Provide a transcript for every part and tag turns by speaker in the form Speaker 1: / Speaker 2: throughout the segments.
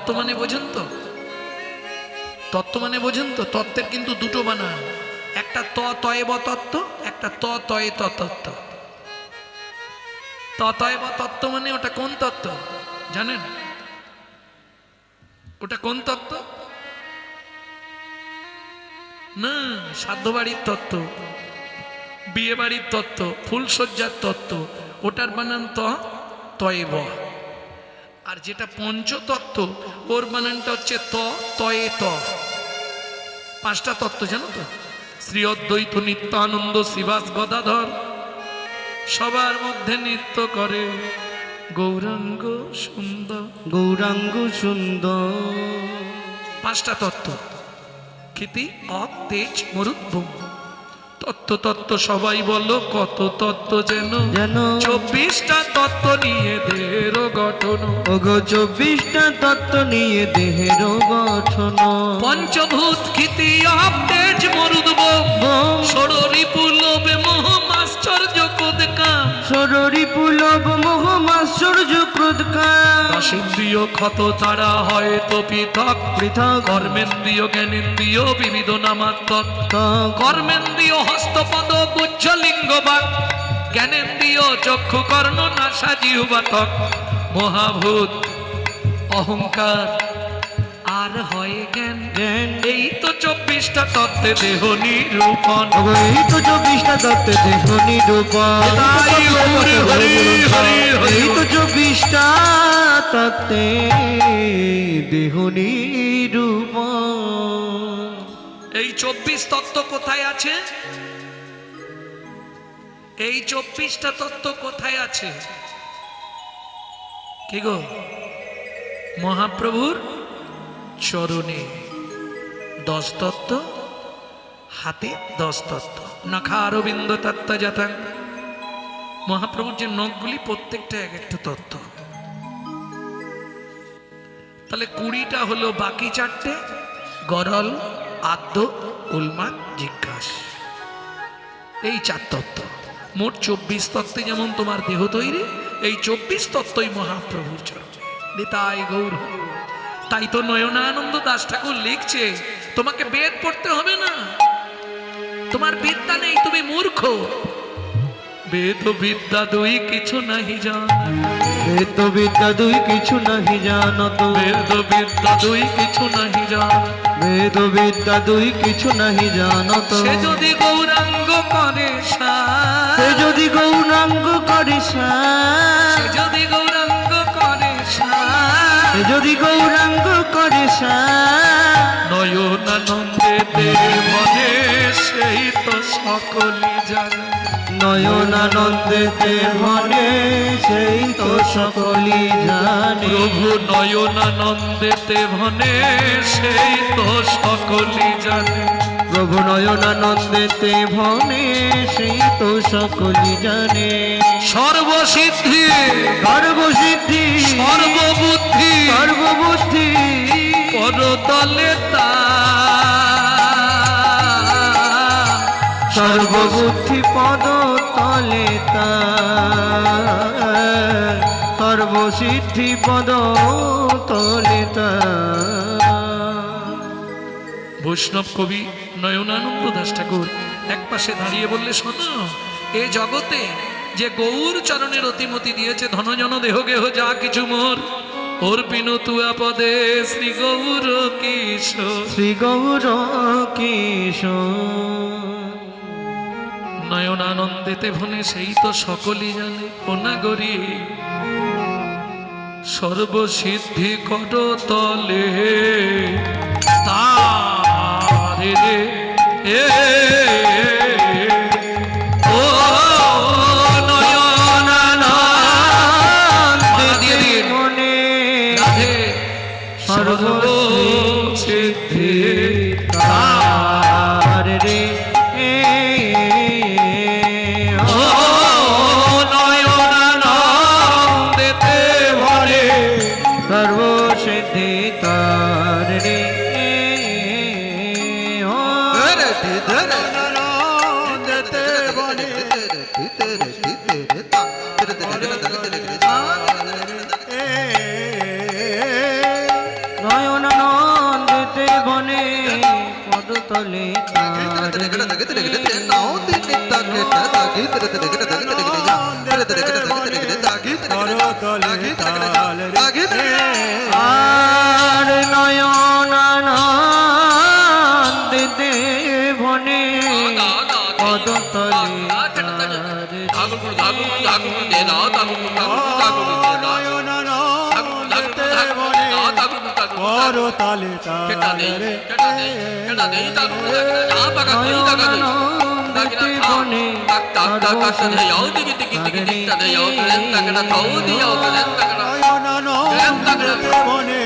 Speaker 1: তত্ত্ব মানে বোঝেন তো? তত্ত্ব মানে বোঝেন তো? তত্ত্বের কিন্তু দুটো বানান, একটা তয়েব তত্ত্ব, একটা তয়ে তত্ত্ব। তয়েব তত্ত্ব মানে ওটা কোন তত্ত্ব জানেন? ওটা কোন তত্ত্ব? না, সাধ্য বাড়ির তত্ত্ব, বিয়ে বাড়ির তত্ত্ব, ফুলসজ্জার তত্ত্ব, ওটার বানান তয়েব। আর যেটা পঞ্চতত্ত্ব ওর বানানটা হচ্ছে তয়ে ত। পাঁচটা তত্ত্ব জানো তো? শ্রী অদ্বৈত নিত্যানন্দ শ্রীবাস গদাধর, সবার মধ্যে নৃত্য করে গৌরাঙ্গ সুন্দর।
Speaker 2: গৌরাঙ্গ সুন্দর।
Speaker 1: পাঁচটা তত্ত্ব, ক্ষিতি অপ তেজ মরুদ ভূম। তত্ত্ব তত্ত্ব সবাই বলো কত তত্ত্ব যেন,
Speaker 2: যেন
Speaker 1: 24টা তত্ত্ব নিয়ে দেহের গঠন।
Speaker 2: ওগো 24টা তত্ত্ব নিয়ে দেহের গঠন।
Speaker 1: পঞ্চভূত ক্ষিতি অপ তেজ মরুদ ভূম, ষড়রি পুলবে মোহ আশ্চর্য কোদকা।
Speaker 2: ষড়রি পুলব মোহ আশ্চর্য ক্রোধকা।
Speaker 1: দশেন্দ্রিয় ক্ষত তারা হয় তো পৃথক
Speaker 2: পৃথক।
Speaker 1: কর্মেন্দ্রিয় জ্ঞানেন্দ্রিয় বিবিধ নামাত্মক। কর্মেন্দ্রিয় হস্তপদ গুচ্ছ লিঙ্গ বাক, জ্ঞানেন্দ্রিয় চক্ষু কর্ণ নাসা জিহ্বা ত্বক। মহাভূত অহংকার আর হয় জ্ঞান, এই তো 24টা তত্ত্বে দেহ নিরূপণ।
Speaker 2: এই তো 24টা তত্ত্বে দেহ নিরূপণ। এই তো 24টা তত্ত্বে দেহ নিরূপণ।
Speaker 1: এই 24 তত্ত্ব কোথায় আছে? এই 24টা তত্ত্ব কোথায় আছে? কি গো? মহাপ্রভুর চরণে 10 তত্ত্ব, হাতে 10 তত্ত্ব। নখা অরবিন্দ তত্ত্ব যথা, মহাপ্রভুর যে নখগুলি প্রত্যেকটা এক একটা তত্ত্ব। তাহলে 20টা হলো, বাকি 4টে গরল আদ্য উন্মাদ জিজ্ঞাস, এই 4 তত্ত্ব। মোট 24 তত্ত্বে যেমন তোমার দেহ তৈরি, এই 24 তত্ত্বই মহাপ্রভুর চরণে। নিতাই গৌর হরি। তাই তো নয়নানন্দ দাস ঠাকুর লিখছে, তোমাকে বেদ পড়তে হবে না, তোমার বিদ্যা নেই, তুমি মূর্খ। বেদ বিদ্যা দুই কিছু নাহি জান,
Speaker 2: বেদ বিদ্যা দুই কিছু নাহি জানত।
Speaker 1: বেদ বিদ্যা দুই কিছু নাহি জান,
Speaker 2: বেদ বিদ্যা দুই কিছু নাহি জানত।
Speaker 1: সে যদি গৌরাঙ্গ করে সার,
Speaker 2: সে যদি গৌরাঙ্গ করে সার,
Speaker 1: সে যদি গৌরাঙ্গ করে সার,
Speaker 2: সে যদি গৌরাঙ্গ করে সার।
Speaker 1: নয়নানন্দেতে মনে সেই তো সকলই জানে।
Speaker 2: নয়নানন্দেতে মনে সেই তো সকলই জানে।
Speaker 1: প্রভু নয়নানন্দেতে মনে সেই তো সকলই জানে।
Speaker 2: প্রভু নয়নানন্দেতে মনে সেই তো সকলই জানে।
Speaker 1: সর্বসিদ্ধি
Speaker 2: সর্বসিদ্ধি
Speaker 1: সর্ববুদ্ধি
Speaker 2: সর্ববুদ্ধি
Speaker 1: পরতলে তার,
Speaker 2: সর্ববুদ্ধি পদ তলে তার। সর্বসিদ্ধি পদ তলে তার।
Speaker 1: বৈষ্ণব কবি নয়নানন্দ দাস ঠাকুর এক পাশে দাঁড়িয়ে বললে, শোনো, এ জগতে যে গৌর চরণের অতিমতি দিয়েছে, ধনজন দেহ গেহ যা কিছু মোর, অর্পিন তুয়া পদে শ্রী গৌর কিশোর।
Speaker 2: শ্রী গৌর কিশোর।
Speaker 1: নয়নানন্দেতে ভনে সেই তো সকলই জানে। অনাগরী সর্বসিদ্ধি কর তলে তারে রে এ ও নয়নানন্দে
Speaker 2: মনে
Speaker 1: রাধে
Speaker 2: সর্বসিদ্ধি
Speaker 1: তার
Speaker 2: রে
Speaker 1: ও নয়নানন্দেতে ভরে
Speaker 2: সর্বসিদ্ধি তার রে। তলে তার আর নয়নানন্দিতে বনে পদতলে
Speaker 3: করতালে তারে যেতে বনে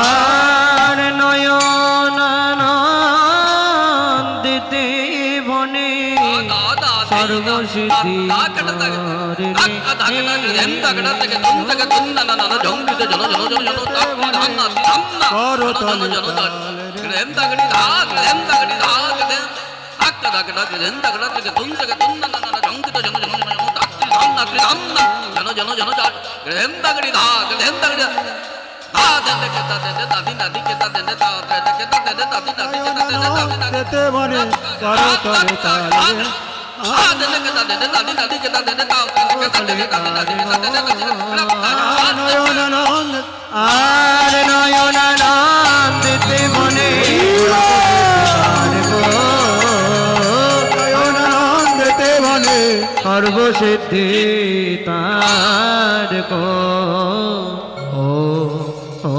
Speaker 2: আর নয়নানন্দিতে বনে সর্বসিদ্ধি
Speaker 3: যেতে বনে করতালে তারে
Speaker 2: আর নয়নানন্দিতে বনে
Speaker 3: যেতে বনে
Speaker 2: সর্বসিদ্ধি তার কো ও ও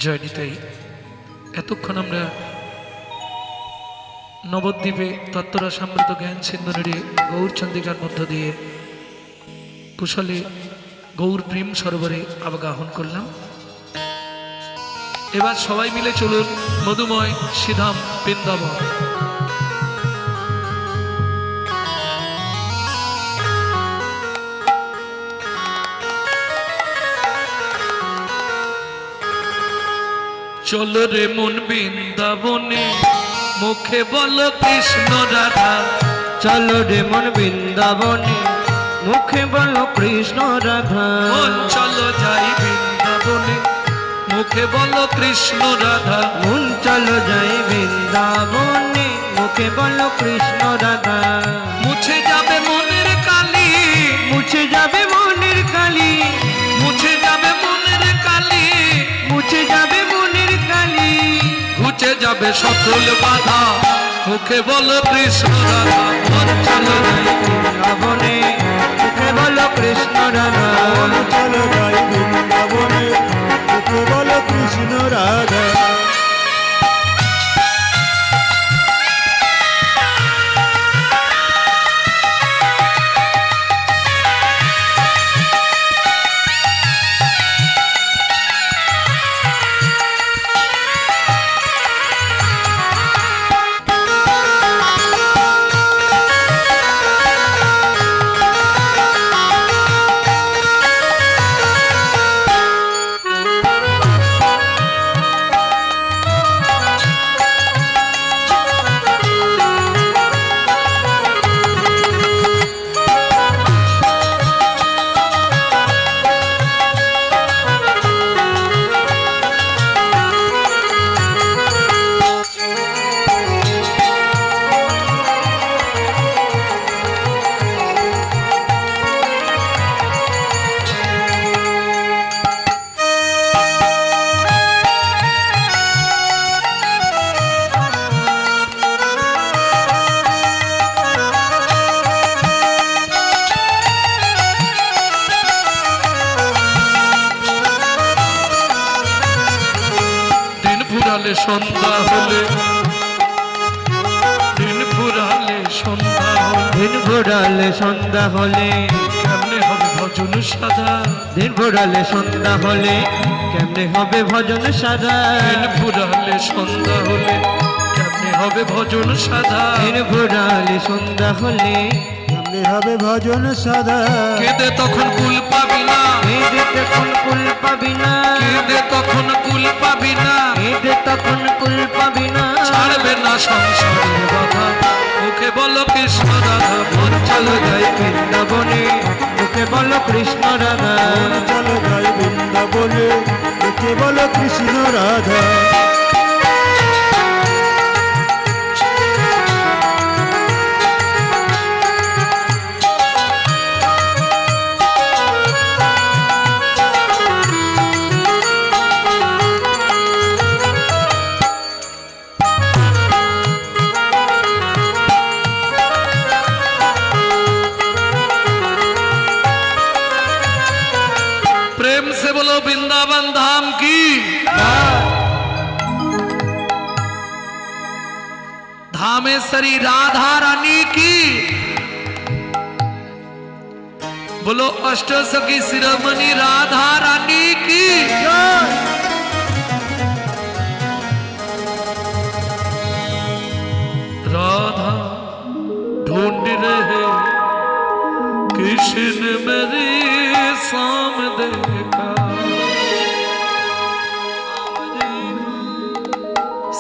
Speaker 1: জয় নিতাই। এতক্ষণ আমরা নবদ্বীপে তত্ত্বরসামৃত জ্ঞান সিন্ধুরে গৌরচন্দ্রিকার মধ্য দিয়ে কুশলে গৌর প্রেম সরোবরে আবগাহন করলাম। এবার সবাই মিলে চলুন মধুময় সিধাম বৃন্দাবন। চলো রে মন বৃন্দাবনে, মুখে বলো কৃষ্ণ রাধা।
Speaker 2: চলো রে মন বৃন্দাবনে, মুখে বলো কৃষ্ণ রাধা।
Speaker 1: মন চলো যাই বৃন্দাবনে, মুখে বলো কৃষ্ণ রাধা।
Speaker 2: মন চলো যাই বৃন্দাবনে, মুখে বলো কৃষ্ণ রাধা।
Speaker 1: মুছে যাবে মনের কালি,
Speaker 2: মুছে যাবে মনের কালি,
Speaker 1: মুছে যাবে মনের কালি,
Speaker 2: মুছে যাবে মনের কালি।
Speaker 1: ঘুচে যাবে সকল বাধা, মুখে বলো কৃষ্ণ রাধা। মন চলো যাই
Speaker 2: বৃন্দাবনে, মুখে বলো কৃষ্ণ রাধা।
Speaker 3: চলো যাই বৃন্দাবনে, মুখে বলো কৃষ্ণ রাধা।
Speaker 1: ফুরালে সন্ধ্যা হলে দিন ফুরালে সন্ধ্যা হলে
Speaker 2: দিন ঘোরালে সন্ধ্যা হলে
Speaker 1: কেমনে হবে ভজন সাধা
Speaker 2: দিন ঘোরালে সন্ধ্যা হলে কেমনে হবে ভজন সাধা
Speaker 1: দিন ফুরালে সন্ধ্যা হলে কেমনে হবে ভজন সাধা
Speaker 2: দিন ঘোরালে সন্ধ্যা হলে
Speaker 3: কেমনে হবে ভজন সাদা
Speaker 1: কেঁদে তখন কুল পাবি না
Speaker 2: এদে তখন কুল পাবি না
Speaker 1: কেঁদে তখন কুল পাবি না
Speaker 2: এদে তখন কুল পাবি না
Speaker 1: ছাড়বে না সংসারের বাধা মুখে বলো কৃষ্ণ রাধা মন চলো যাই
Speaker 2: বৃন্দাবনে মুখে বলো কৃষ্ণ রাধা
Speaker 3: চলো যাই বৃন্দাবনে মুখে বলো কৃষ্ণ রাধা
Speaker 1: प्रेम से बोलो वृंदावन धाम की धामेश्वरी राधा रानी की बोलो अष्टसखी शिरोमणि राधा रानी की राधा ढूंढ रहे कृष्ण मेरे साम देखा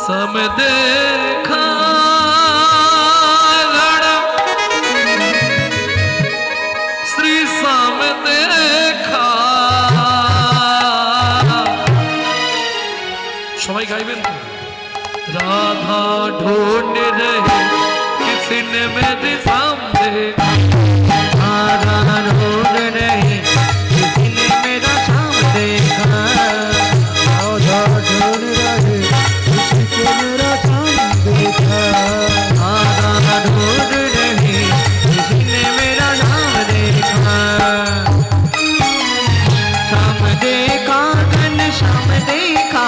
Speaker 1: सम देखा लड़ा श्री साम देखा সবাই গাইবেন তো राधा ढूंढ रहे किसी ने मेरे सामने
Speaker 2: राधा ढूंढ रहे किसी ने मेरा शाम देखा
Speaker 3: राधा ढूंढ रहे किसी को मेरा काम देखा
Speaker 2: राधा ढूंढ रहे किसी ने मेरा शाम देखा शाम देखा घन श्याम देखा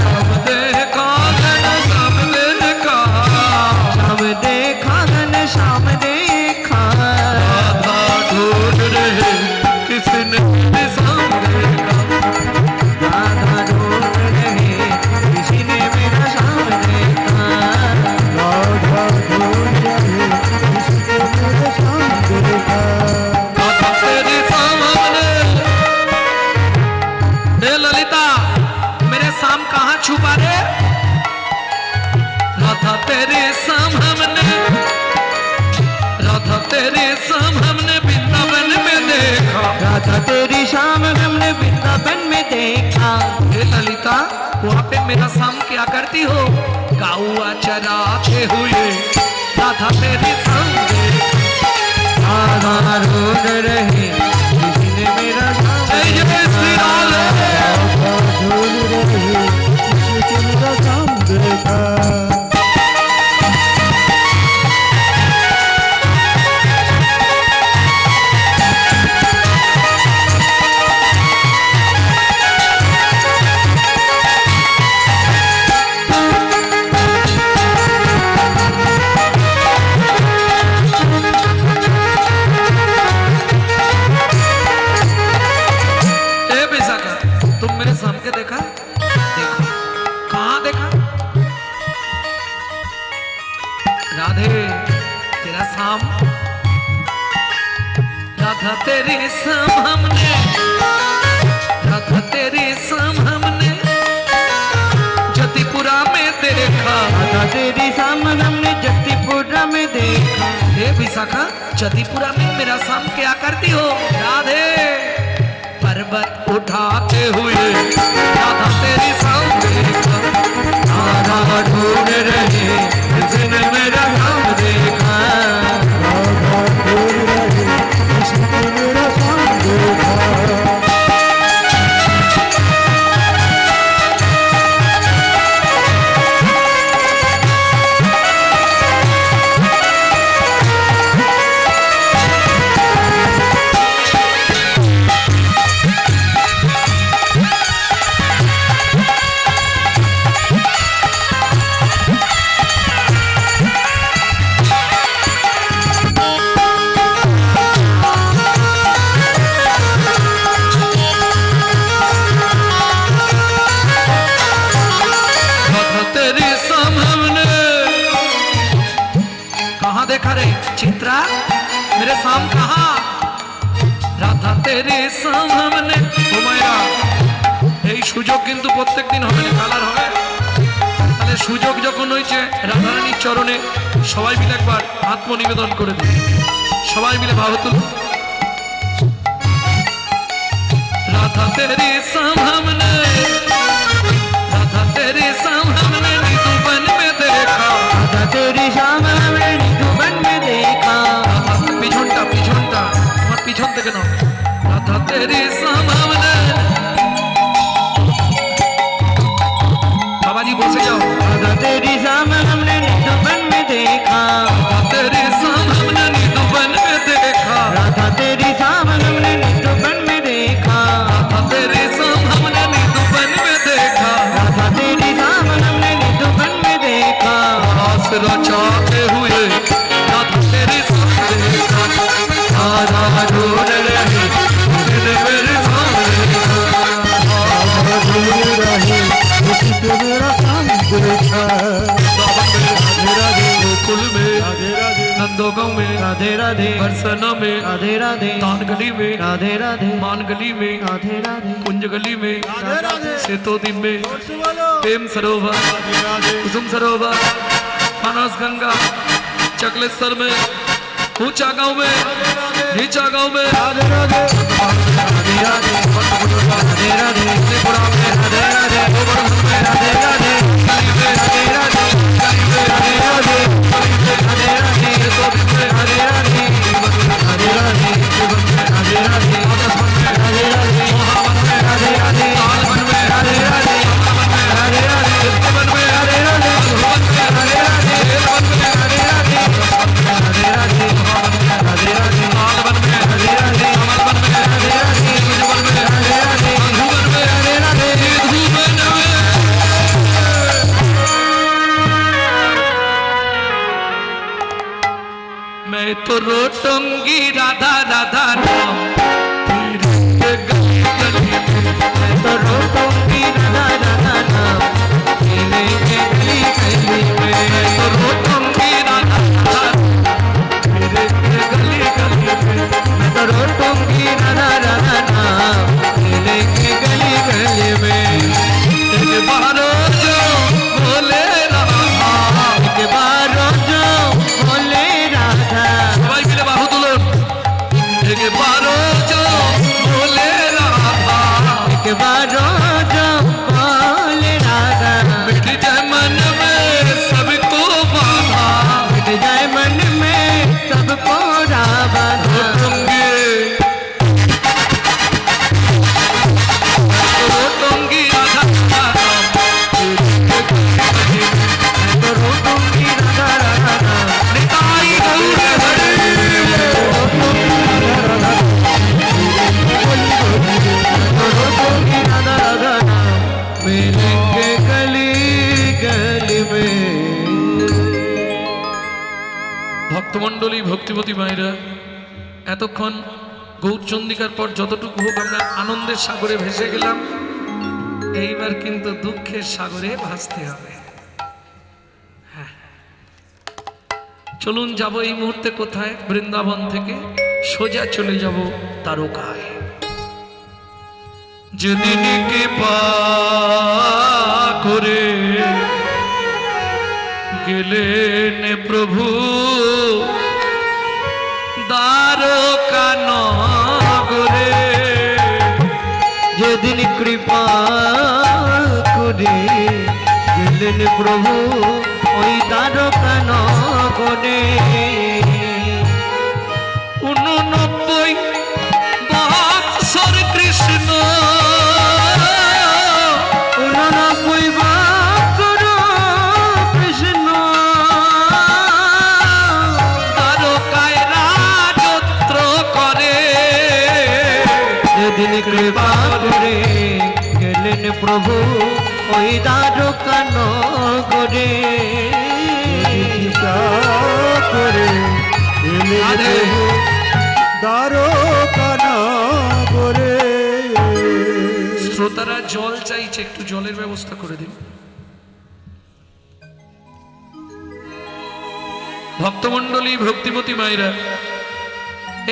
Speaker 1: सब देखा घन सब देखा
Speaker 2: श्याम देखा घन श्याम देखा
Speaker 1: राधा ढूंढ रहे किसी ने मेरे सामने देखा
Speaker 2: राधा ढूंढ रहे किसी ने मेरा शाम देखा
Speaker 3: राधा ढूंढ रहे किसी को मेरा काम देखा
Speaker 1: राधा तेरे सामने हे ललिता मेरे साम कहाँ छुपा रे राधा तेरे सामने राधा तेरे सामने वृंदावन में देखा
Speaker 2: राधा तेरी शाम हमने वृंदावन में देखा
Speaker 1: हे ललिता वहाँ पे मेरा शाम क्या करती हो गाउआ चराते हुए राधा तेरी सामने
Speaker 2: राधा ढूंढ रहे किसी ने मेरा शाम
Speaker 1: जय जय श्री राधे
Speaker 3: राधा ढूंढ रहे किसी को मेरा काम देखा
Speaker 1: ए विशाखा तुम मेरे साम के देखा देखो कहाँ देखा राधे तेरा साम राधा तेरी साम हमने राधा तेरी साम हमने जतिपुरा में देखा
Speaker 2: राधा तेरी शाम हमने जगतीपुरा में देखा
Speaker 1: हे विशाखा जतिपुरा में मेरा साम क्या करती हो राधे पर्वत उठाते हुए राधा तेरी साम देखा
Speaker 2: राधा ढूंढ रहे किसी ने मेरा शाम देखा
Speaker 3: राधा ढूंढ रहे किसी को मेरा काम देखा
Speaker 1: तेरे सामने कहाँ देखा रे चित्रा मेरे साम कहाँ রাধা তেরে সামনে ও মায়েরা এই সুযোগ কিন্তু প্রত্যেকদিন হবে না কালার হবে তাহলে সুযোগ যখন হয়েছে রাধারানীর চরণে সবাই মিলে একবার আত্মনিবেদন করে দিন সবাই মিলে ভাব তুল রাধা তেরে সামনে রাধা তেরে সামনে নিধুবন মে দেখা
Speaker 2: राधा तेरी सामने निधुबन में देखा
Speaker 1: পিছনটা পিছনটা আমার পিছন থেকে নাও রাধা তেরে সামনে বাবাজি বসে যাও
Speaker 2: राधा तेरी सामने निधुबन में देखा
Speaker 1: राधा तेरे सामने निधुबन में देखा
Speaker 2: राधा तेरी सामने निधुबन में देखा
Speaker 1: राधा तेरे सामने निधुबन में देखा
Speaker 2: राधा तेरी सामने निधुबन में देखा
Speaker 1: आस रचाते हुए राधा तेरे सामने देखा राधा ढूंढ रही दिन मेरे सामने
Speaker 3: दूर रहे उसी पे मेरा काम देखा
Speaker 1: गोकुल में
Speaker 3: राधे राधे
Speaker 1: नंदोगांव में
Speaker 2: राधे राधे
Speaker 1: बरसना में
Speaker 2: राधे राधे
Speaker 1: तान गली में
Speaker 2: राधे राधे
Speaker 1: मान गली में
Speaker 2: राधे राधे
Speaker 1: कुंज गली में
Speaker 3: राधे राधे
Speaker 1: सेतोदीप में
Speaker 3: बोलो
Speaker 1: प्रेम सरोवर
Speaker 3: राधे राधे
Speaker 1: कुसुम सरोवर मानस गंगा चकलेश्वर में ऊंचा गांव में नीचा गांव में
Speaker 3: राधे राधे
Speaker 2: राधे राधे राधे राधे त्रिपुरा में राधे राधे गोवर्धन में राधे राधे कली में राधे राधे कली में राधे राधे कली में राधे राधे सेतोदीप में राधे राधे राधे राधे जीवन में राधे राधे आकाशवन में राधे राधे महावन में राधे राधे तालवन में राधे राधे महावन में राधे राधे चित्तवन में राधे राधे भुवन में राधे राधे वेदवन में राधे राधे राधे राधे महावन में राधे राधे तालवन में राधे राधे कमलवन में राधे राधे कुंजवन में राधे राधे मधुवन में राधे राधे धूवन में
Speaker 1: मैं तो रोटूंगी राधा राधा नाम तेरे गली गली में
Speaker 2: मैं तो रोटूंगी राधा राधा नाम तेरे गली गली में
Speaker 1: मैं तो रोटूंगी राधा राधा तेरे गली गली में
Speaker 2: मैं तो रोटूंगी राधा राधा नाम तेरे गली गली में
Speaker 1: एक बार जो बोले राधा
Speaker 2: एक बार जो बोले राधा
Speaker 1: सबाई मिले बाहु तुलन एक बार जो बोले राधा
Speaker 2: एक बार जो बोले राधा
Speaker 1: मिट जाए मन में सबको बाधा
Speaker 2: मिट जाए मन में सबको राधा
Speaker 1: रोटूंगी रोटूंगी राधा राधा तेरे गली गली में
Speaker 2: मैं तो रोटूंगी राधा राधा नाम
Speaker 1: निताई गौर हरि
Speaker 2: रोटूंगी राधा राधा नाम मिलेंगे गली गली में
Speaker 1: ভক্তমণ্ডলী ভক্তিপতি মায়েরা এতক্ষণ গৌরচন্দিকার পর যতটুকু হোক আমরা আনন্দের সাগরে ভেসে গেলাম এইবার কিন্তু দুঃখের সাগরে ভাসতে হবে হ্যাঁ চলুন যাব এই মুহূর্তে কোথায় বৃন্দাবন থেকে সোজা চলে যাব তারকায় যেদিন কৃপা করে গেলেন প্রভু দ্বারকা নগরে
Speaker 2: যেদিন কৃপা করে গেলেন প্রভু ওই দ্বারকা নগরে
Speaker 1: 89 বৎসর কৃষ্ণ
Speaker 2: 89 বৎসর কৃষ্ণ
Speaker 1: দ্বারকায় রাজত্ব করে
Speaker 2: যেদিন কৃপা করে গেলেন প্রভু ওই দ্বারকা নগরে
Speaker 3: गीता करे एले
Speaker 1: राधे।
Speaker 3: प्रभु দ্বারকা নগরে
Speaker 1: শ্রোতারা জল চাইছে একটু জলের ব্যবস্থা করে দিন ভক্তমণ্ডলী, ভক্তিমতী মায়েরা,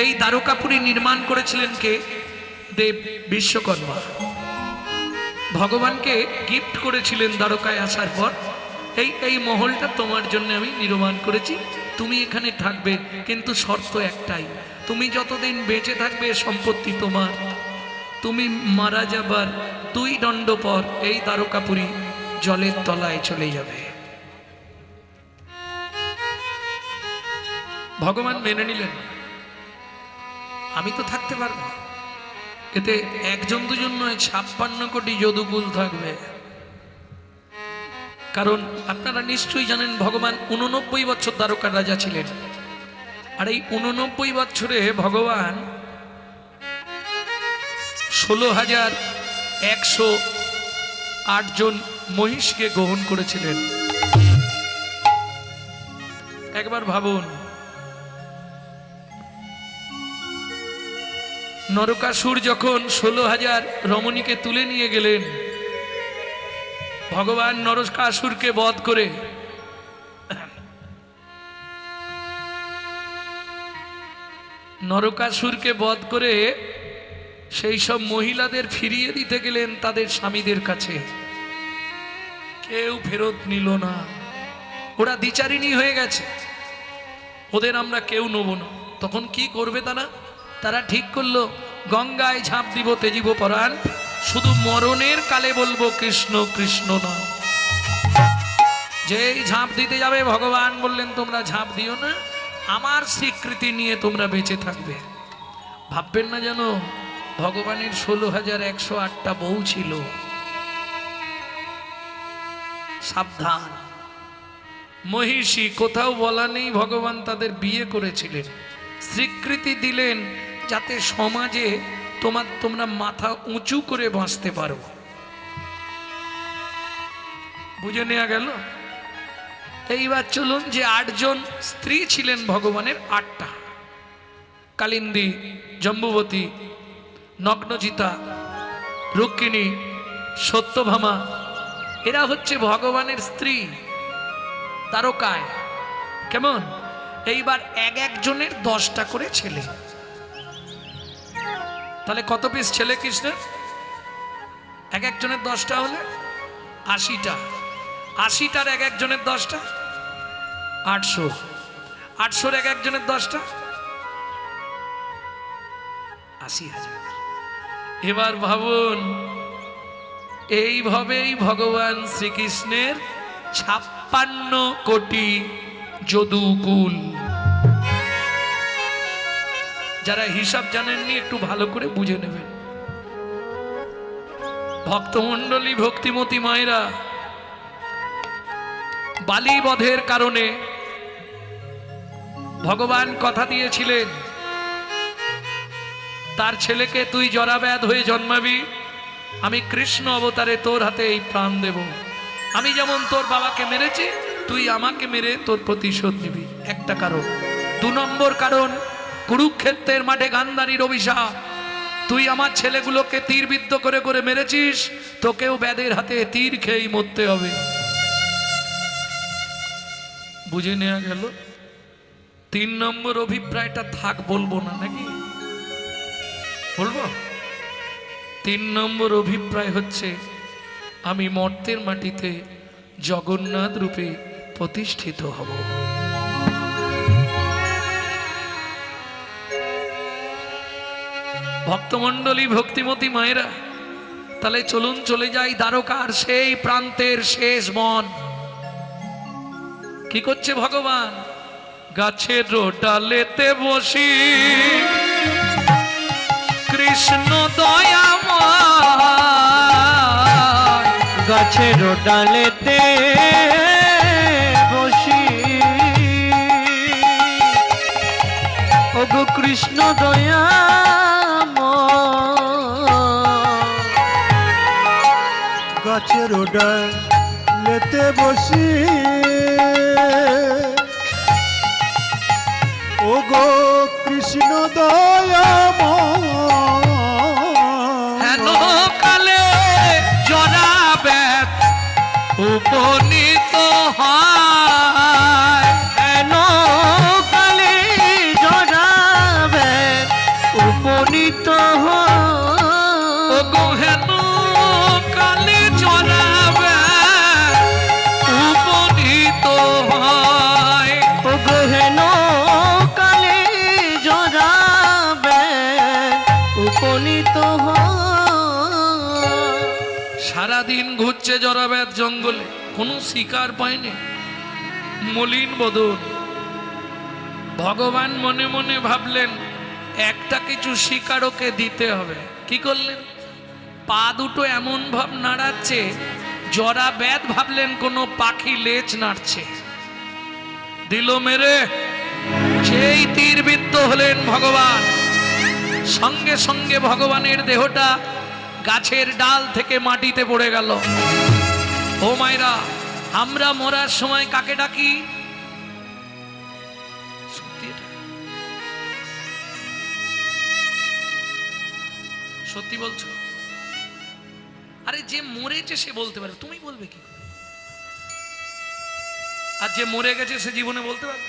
Speaker 1: এই দ্বারকাপুরী নির্মাণ করেছিলেন কে? দেব বিশ্বকর্মা। ভগবানকে গিফট করেছিলেন দ্বারকায় আসার পর, এই মহলটা তোমার জন্য আমি নির্মাণ করেছি, তুমি এখানে থাকবে, কিন্তু শর্ত একটাই, তুমি যতদিন বেঁচে থাকবে সম্পত্তি তোমার, তুমি মারা যাবার 2 দণ্ড পর এই দ্বারকাপুরী জলের তলায় চলে যাবে। ভগবান মেনে নিলেন, আমি তো থাকতে পারবো, এতে 1 2 নয়, 56 কোটি যদুকুল থাকবে। কারণ আপনারা নিশ্চয়ই জানেন ভগবান 89 বছর দ্বারকার রাজা ছিলেন, আর এই 89 বছরে ভগবান 16,108 জন মহিষকে গ্রহণ করেছিলেন। একবার ভাবুন, নরকাসুর যখন 16,000 রমণীকে তুলে নিয়ে গেলেন, ভগবান নরকাসুরকে বধ করে সেই সব মহিলাদের ফিরিয়ে দিতে গেলেন তাদের স্বামীদের কাছে, কেউ ফেরত নিল না। ওরা দ্বিচারিণী হয়ে গেছে, ওদের আমরা কেউ নেব না। তখন কি করবে তারা ঠিক করলো, গঙ্গায় ঝাঁপ দিব তেজিব পরাণ, শুধু মরণের কালে বলবো কৃষ্ণ কৃষ্ণ না। যেই ঝাঁপ দিতে যাবে ভগবান বললেন তোমরা ঝাঁপ দিও না, আমার স্বীকৃতি নিয়ে তোমরা বেঁচে থাকবে। ভাববেন না যেন ভগবানের 16,108টা বউ ছিল। সাবধান, মহিষী, কোথাও বলা নেই ভগবান তাদের বিয়ে করেছিলেন, স্বীকৃতি দিলেন যাতে সমাজে তোমরা মাথা উঁচু করে বাঁচতে পারো। বুঝে নেওয়া গেল। এইবার চলুন, যে 8 জন স্ত্রী ছিলেন ভগবানের, 8টা, কালিন্দী, জম্বুবতী, নগ্নজিতা, রুক্মিণী, সত্যভামা, এরা হচ্ছে ভগবানের স্ত্রী দ্বারকায়। কেমন? এইবার এক একজনের 10টা করে ছেলে, তাহলে কত পিস ছেলে কৃষ্ণের? এক একজনের 10টা হলে 80টা, 80টার এক একজনের 10টা 800, 800-র এক একজনের 10টা 80,000। এবার ভাবুন, এইভাবেই ভগবান শ্রীকৃষ্ণের 56 কোটি যদুকুল। যারা হিসাব জানেননি একটু ভালো করে বুঝে নেবেন। ভক্তমণ্ডলী, ভক্তিমতী মায়েরা, বালি বধের কারণে ভগবান কথা দিয়েছিলেন তার ছেলেকে তুই জরাব্যাধ হয়ে জন্মাবি, আমি কৃষ্ণ অবতারে তোর হাতে এই প্রাণ দেব। আমি যেমন তোর বাবাকে মেরেছি, তুই আমাকে মেরে তোর প্রতিশোধ নিবি। একটা কারণ। 2 নম্বর কারণ, কুরুক্ষেত্রের মাঠে গান্ধারীর অভিশাপ, তুই আমার ছেলেগুলোকে তীরবিদ্ধ করে করে মেরেছিস, তোকেও ব্যাধের হাতে তীর খেয়েই মরতে হবে। বুঝে নেওয়া গেল। 3 নম্বর অভিপ্রায়টা থাক, বলবো না নাকি? বলবো। 3 নম্বর অভিপ্রায় হচ্ছে আমি মর্তের মাটিতে জগন্নাথ রূপে প্রতিষ্ঠিত হব। ভক্তমণ্ডলী, ভক্তিমতী মায়েরা, তাহলে চলুন চলে যাই দ্বারকার সেই প্রান্তের শেষ বন। কি করছে ভগবান? গাছের ডালেতে বসি কৃষ্ণ দয়াময়,
Speaker 3: গাছের ডালেতে বসি ওগো কৃষ্ণ দয়াময়, গাছের ডালেতে বসি ওগো কৃষ্ণ দয়াময়,
Speaker 1: হেন কালে জরাব্যাধ উপনীত হয়,
Speaker 3: হেন
Speaker 1: দিন ঘুরছে জরাবেদ জঙ্গলে, কোনো শিকার পায়নি, মলিন বদন। ভগবান মনে মনে ভাবলেন একটা কিছু শিকার ওকে দিতে হবে। কি করলেন? পা দুটো এমন ভাব নাড়াচ্ছে, জরাবেদ ভাবলেন কোনো পাখি লেজ নাড়ছে, দিল মেরে। সেই তীরবিদ্ধ হলেন ভগবান, সঙ্গে সঙ্গে ভগবানের দেহটা গাছের ডাল থেকে মাটিতে পড়ে গেল। ও মায়েরা, আমরা মরার সময় কাকে ডাকি? সত্যি এটা? সত্যি বলছো? আরে যে মরেছে সে বলতে পারে, তুমি বলবে কি করে? আর যে মরে গেছে সে জীবনে বলতে পারবে?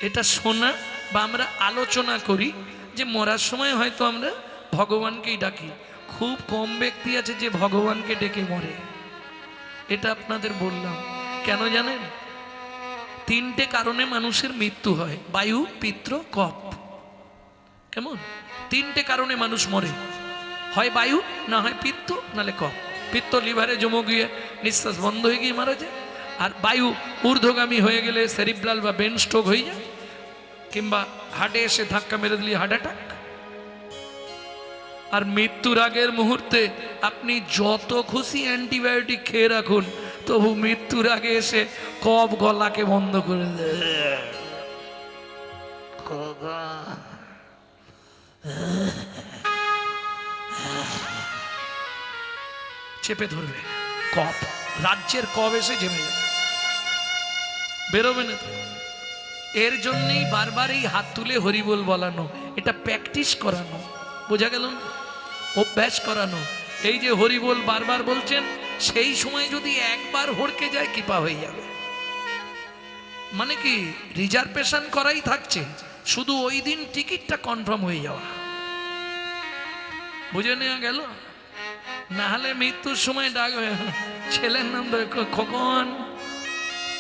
Speaker 1: এটা শোনা বা আমরা আলোচনা করি যে মরার সময় হয়তো আমরা ভগবানকেই ডাকি। খুব কম ব্যক্তি আছে যে ভগবানকে ডেকে মরে। এটা আপনাদের বললাম কেন জানেন? তিনটে কারণে মানুষের মৃত্যু হয়: বায়ু, পিত্র, কফ। কেমন? তিনটে কারণে মানুষ মরে, হয় বায়ু, না হয় পিত্ত, নালে কফ। পিত্ত লিভারে জমে গিয়ে নিঃশ্বাস বন্ধ হয়ে গিয়ে মারা যায়, আর বায়ু ঊর্ধ্বগামী হয়ে গেলে সেরিব্রাল বা ব্রেন স্ট্রোক হয়ে যায়, কিংবা হার্টে এসে ধাক্কা মেরে দিলে হার্ট অ্যাটাক। আর মৃত্যুর আগের মুহূর্তে আপনি যত খুশি অ্যান্টিবায়োটিক খেয়ে রাখুন, তবু মৃত্যুর আগে এসে কফ গলাকে বন্ধ করে দেয়, চেপে ধরবে কফ, রাজ্যের কফ এসে জমে যাবে, বেরোবে না তো। এর জন্যই বারবার এই হাত তুলে হরিবোল বলানো, এটা প্র্যাকটিস করানো, বোঝা গেল না? অভ্যাস করানো। এই যে হরিবোল বারবার বলছেন, সেই সময় যদি একবার হড়কে যায় কৃপা হয়ে যাবে। মানে কি, রিজার্ভেশন করাই থাকছে, শুধু ওই দিন টিকিটটা কনফার্ম হয়ে যাওয়া। বুঝে নেওয়া গেল? না হলে মৃত্যুর সময় ডাকবে, ছেলের নাম ধরে খোকন,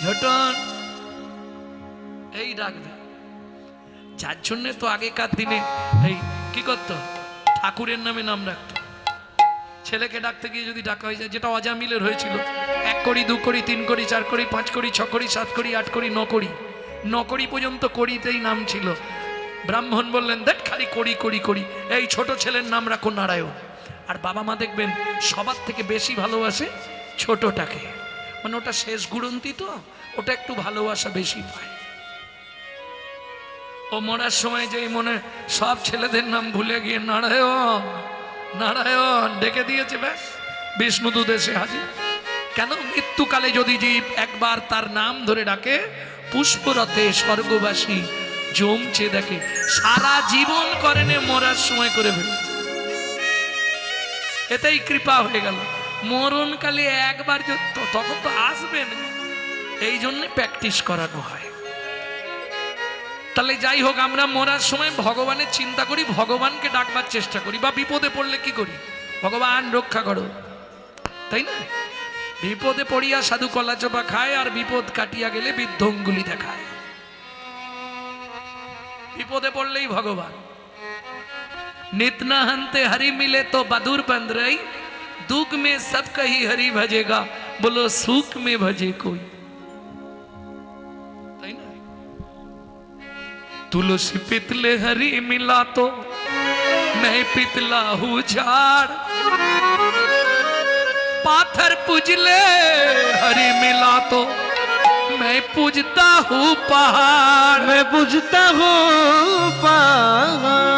Speaker 1: ঝটন, এই ডাকবে। যার জন্যে তো আগেকার দিনে এই কি করতো, ঠাকুরের নামে নাম রাখতো। ছেলেকে ডাকতে গিয়ে যদি ডাকা হয়ে যায়, যেটা অজামিলের হয়েছিল, 1 কড়ি 2 কড়ি 3 কড়ি 4 কড়ি 5 কড়ি 6 কড়ি 7 কড়ি 8 কড়ি 9 কড়ি 9 কড়ি পর্যন্ত কড়িতেই নাম ছিল। ব্রাহ্মণ বললেন, দেখ খালি কড়ি কড়ি কড়ি, এই ছোট ছেলের নাম রাখো নারায়ণ। আর বাবা মা দেখবেন সবার থেকে বেশি ভালোবাসে ছোটটাকে, মানে ওটা শেষ গুড়ন্তি, তো ওটা একটু ভালোবাসা বেশি পায়। ও মরার সময় যেই মনে সব ছেলেদের নাম ভুলে গিয়ে নারায়ণ নারায়ণ ডেকে দিয়েছে, ব্যাস বিষ্ণুদূত এসে হাজির। কেন? মৃত্যুকালে যদি জীব একবার তার নাম ধরে ডাকে, পুষ্পরথে স্বর্গবাসী জমছে দেখে। সারা জীবন করেনে, মরার সময় করে ফেলেছে, এতেই কৃপা হয়ে গেল। মরণকালে একবার তখন তো আসবেন, এই জন্য প্র্যাকটিস করানো হয়। তাহলে যাই হোক, আমরা মরার সময় ভগবানের চিন্তা করি, ভগবানকে ডাকবার চেষ্টা করি, বা বিপদে পড়লে কি করি, ভগবান রক্ষা করো, তাই না? বিপদে পড়িয়া সাধু কলা চোপা খায়, আর বিপদ কাটিয়া গেলে বৃদ্ধ অঙ্গুলি দেখায়। বিপদে পড়লেই ভগবান। नित न हंते हरि मिले तो बदूर बंद रही, दुख में सब कही हरि भजेगा, बोलो सुख में भजे कोई। तुलसी पितले हरि मिला तो मैं पितला हूँ झाड़, पाथर पूजले हरि मिला तो मैं पूजता हूँ पहाड़,
Speaker 3: मैं पूजता हूँ पहाड़।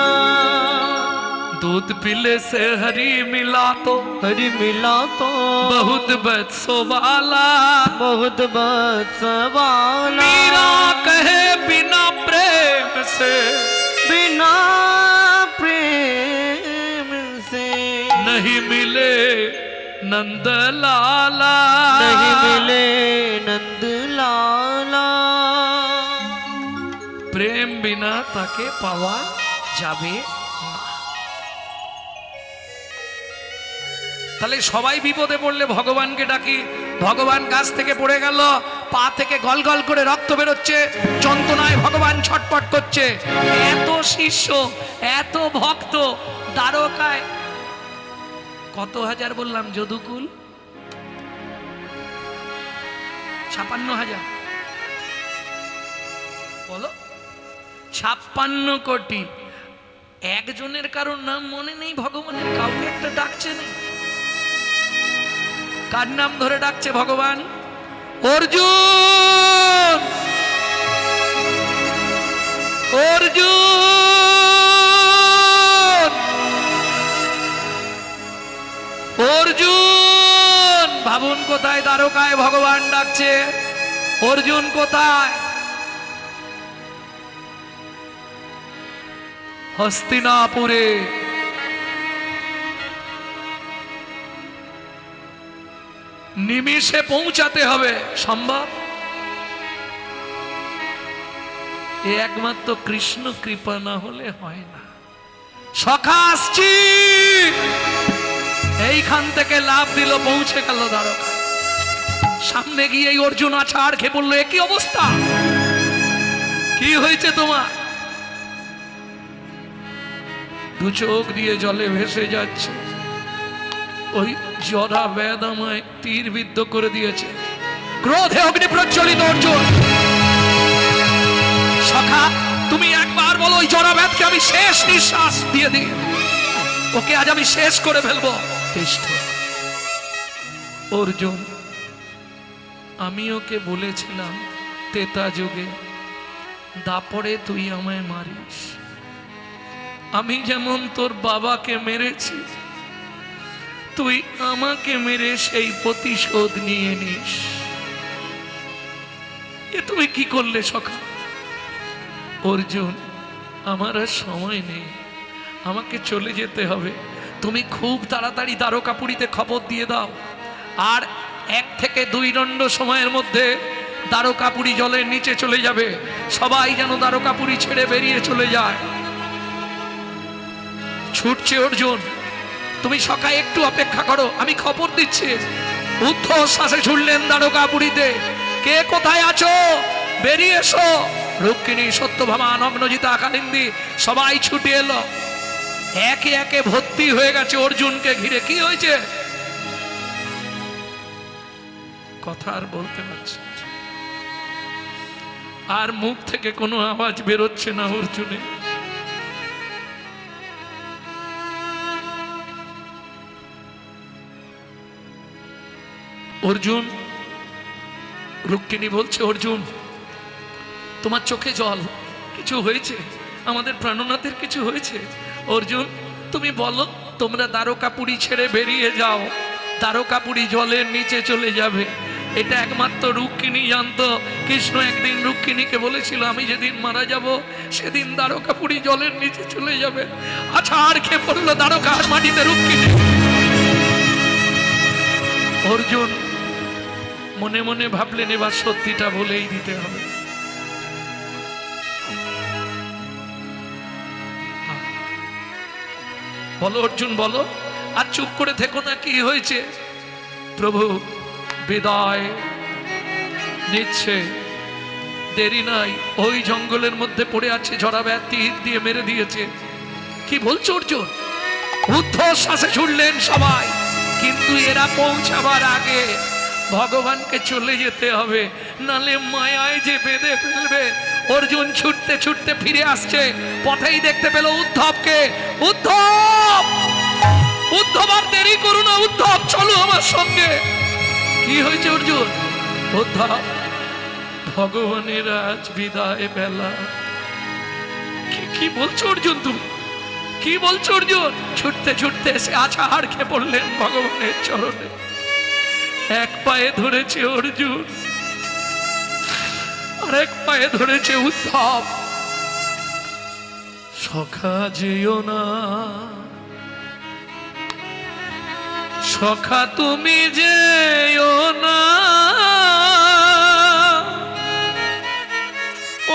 Speaker 1: दूध पिले से हरि मिला तो
Speaker 3: हरि मिला तो
Speaker 1: बहुत बदसो वाला,
Speaker 3: बहुत बदसवाला।
Speaker 1: मीरा कहे बिना प्रेम से,
Speaker 3: बिना प्रेम से
Speaker 1: नहीं मिले नंद लाला,
Speaker 3: नहीं मिले नंद लाला।
Speaker 1: प्रेम बिना ताके पावा जाबे ना। তাহলে সবাই বিপদে পড়লে ভগবানকে ডাকি, ভগবান গাছ থেকে পড়ে গেল, পা থেকে গল গল করে রক্ত বেরোচ্ছে, যন্ত্রণায় ভগবান ছটপট করছে। এত শিষ্য, এত ভক্ত দ্বারকায় কত হাজার বললাম যদুকুল? 56,000 বলো, 56 কোটি। একজনের কারোর নাম মনে নেই ভগবানের? কাউকে একটা ডাকছে না? কার নাম ধরে ডাকছে ভগবান? অর্জুন, অর্জুন, অর্জুন। ভাবুন কোথায়? দ্বারকায় ভগবান ডাকছে। অর্জুন কোথায়? হস্তিনাপুরে। নিমিষে পৌঁছাতে হবে, সম্ভব? এ একমাত্র কৃষ্ণ কৃপা না হলে হয় না। সখা আসছি, এইখান থেকে লাভ দিল, পৌঁছে গেল দ্বারকা। সামনে গিয়ে অর্জুন আছাড় খেয়ে বললো, এ কি অবস্থা? কি হয়েছে তোমার? দু চোখ দিয়ে জলে ভেসে যাচ্ছে। ওই জরা বেদ আমায় তীর বিদ্ধ করে দিয়েছে। ক্রোধে অগ্নি প্রজ্বলিত অর্জুন। সখা তুমি একবার বলো, ওই জরা বেদকে আমি শেষ নিঃশ্বাস দিয়ে দিই, ওকে আজ আমি শেষ করে ফেলবো। অর্জুন, আমি ওকে বলেছিলাম তেতা যুগে, দাপড়ে তুই আমায় মারিস। আমি যেমন তোর বাবাকে মেরেছি, তুই আমাকে মেরে সেই প্রতিশোধ নিয়ে নিস। এ তুমি কি করলে সখা? অর্জুন, আমার আর সময় নেই, আমাকে চলে যেতে হবে। তুমি খুব তাড়াতাড়ি দ্বারকাপুরীতে খবর দিয়ে দাও, আর 1 থেকে 2 দণ্ড সময়ের মধ্যে দ্বারকাপুরী জলের নিচে চলে যাবে। সবাই যেন দ্বারকাপুরী ছেড়ে বেরিয়ে চলে যায়। ছুটছে অর্জুন। তুমি সকাল একটু অপেক্ষা করো, আমি খবর দিচ্ছি। ঊর্ধ্বশ্বাসে ছুটলেন দ্বারকাপুরীতে। কে কোথায় আছো? বেরিয়ে এসো। রুক্মিণী, সত্যভামা, নগ্নজিতা, কালিন্দী সবাই ছুটে এলো। একে একে ভর্তি হয়ে গেছে অর্জুনকে ঘিরে। কি হয়েছে? কথা আর বলতে পারছে, আর মুখ থেকে কোনো আওয়াজ বেরোচ্ছে না অর্জুনের। অর্জুন, রুক্মিণী বলছে, অর্জুন তোমার চোখে জল, কিছু হয়েছে? আমাদের প্রাণনাথের কিছু হয়েছে? অর্জুন তুমি বলো, তোমরা দ্বারকাপুরী ছেড়ে বেরিয়ে যাও, দ্বারকাপুরী জলের নিচে চলে যাবে। এটা একমাত্র রুক্মিণী জানতো। কৃষ্ণ একদিন রুক্মিণীকে বলেছিল, আমি যেদিন মারা যাব সেদিন দ্বারকাপুরী জলের নিচে চলে যাবে। আছাড় খেয়ে পড়লো দ্বারকার মাটিতে রুক্মিণী। অর্জুন মনে মনে ভাবলেন, এবার সত্যিটা বলেই দিতে হবে। বলো অর্জুন, বলো, আর চুপ করে থেকো না। কি হয়েছে? প্রভু বিদায় নিচ্ছে, দেরি নাই। ওই জঙ্গলের মধ্যে পড়ে আছে, জরাব্যাধ তীর দিয়ে মেরে দিয়েছে। কি বলছো অর্জুন? ঊর্ধ্বশ্বাসে ছুটলেন সবাই, কিন্তু এরা পৌঁছাবার আগে ভগবানকে চলে যেতে হবে, নালে মায়ায় যে বেঁধে ফেলবে। অর্জুন ছুটতে ছুটতে ফিরে আসছে। পথেই দেখতে পেল উদ্ধবকে। উদ্ধব, উদ্ধব আর দেরি করো না, উদ্ধব চলো আমার সঙ্গে। কি হয়েছে অর্জুন? উদ্ধব, ভগবানের আজ বিদায় বেলা। কি বলছো অর্জুন? তুমি কি বলছো অর্জুন? ছুটতে ছুটতে এসে আছাড় খেয়ে পড়লেন ভগবানের চরণে। এক পায়ে ধরেছে অর্জুন, আর এক পায়ে ধরেছে উদ্ধব। সখা যেও না, সখা তুমি যেও না,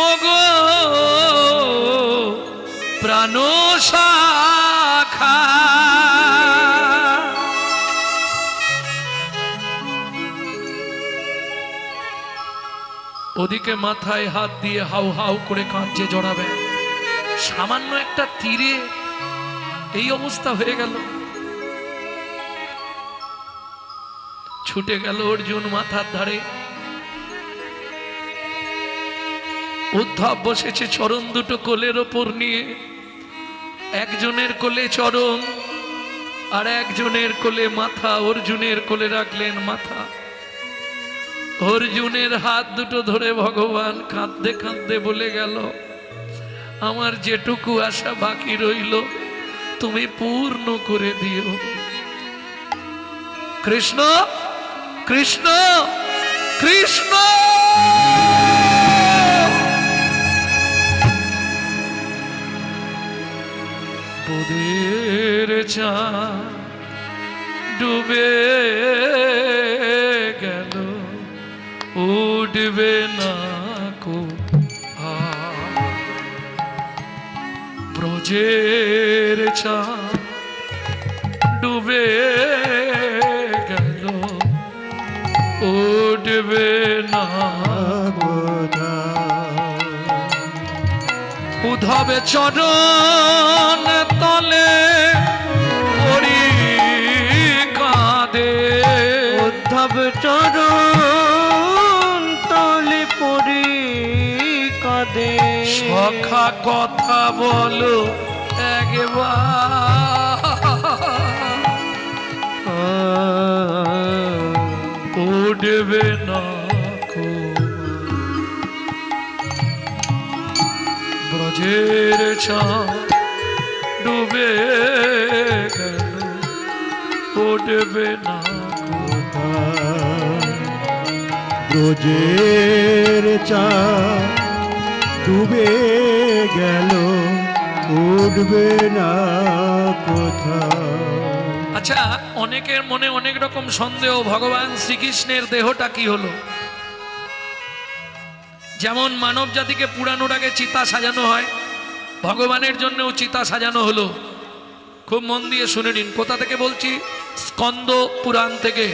Speaker 1: ওগো প্রাণ সখা। ওদিকে মাথায় হাত দিয়ে হাউ হাউ করে কাঁদছে জড়াবে। সামান্য একটা তীরে এই অবস্থা হয়ে গেল। ছুটে গেল অর্জুন মাথার ধারে। উদ্ধব বসেছে চরণ দুটো কোলের ওপর নিয়ে, একজনের কোলে চরণ আর একজনের কোলে মাথা। অর্জুনের কোলে রাখলেন মাথা, অর্জুনের হাত দুটো ধরে ভগবান কাঁদতে কাঁদতে বলে গেল, আমার যেটুকু আশা বাকি রইল তুমি পূর্ণ করে দিও। কৃষ্ণ কৃষ্ণ কৃষ্ণ। বোধের চা ডুবে গেল, উঠবে না কো ব্রজের চা ডুবে গেল, উঠবে না উদ্ধবে চরণ তলে পড়ি কাঁদে।
Speaker 3: উদ্ধব চরণ তলে পড়ি কাঁদে।
Speaker 1: সখা কথা বলো একবার, উঠবে না কো ব্রজের ছা ডুবে গেল, উঠবে না কো।
Speaker 3: ব্রজের চা ডুবে গেল, উঠবে না কোথাও।
Speaker 1: আচ্ছা, অনেকের মনে অনেক রকম সন্দেহ, ভগবান শ্রীকৃষ্ণের দেহটা কি হলো? যেমন মানব জাতিকে পুরানোর আগে চিতা সাজানো হয়, ভগবানের জন্যও চিতা সাজানো হলো। খুব মন দিয়ে শুনে নিন, কোথা থেকে বলছি? স্কন্দ পুরাণ থেকে।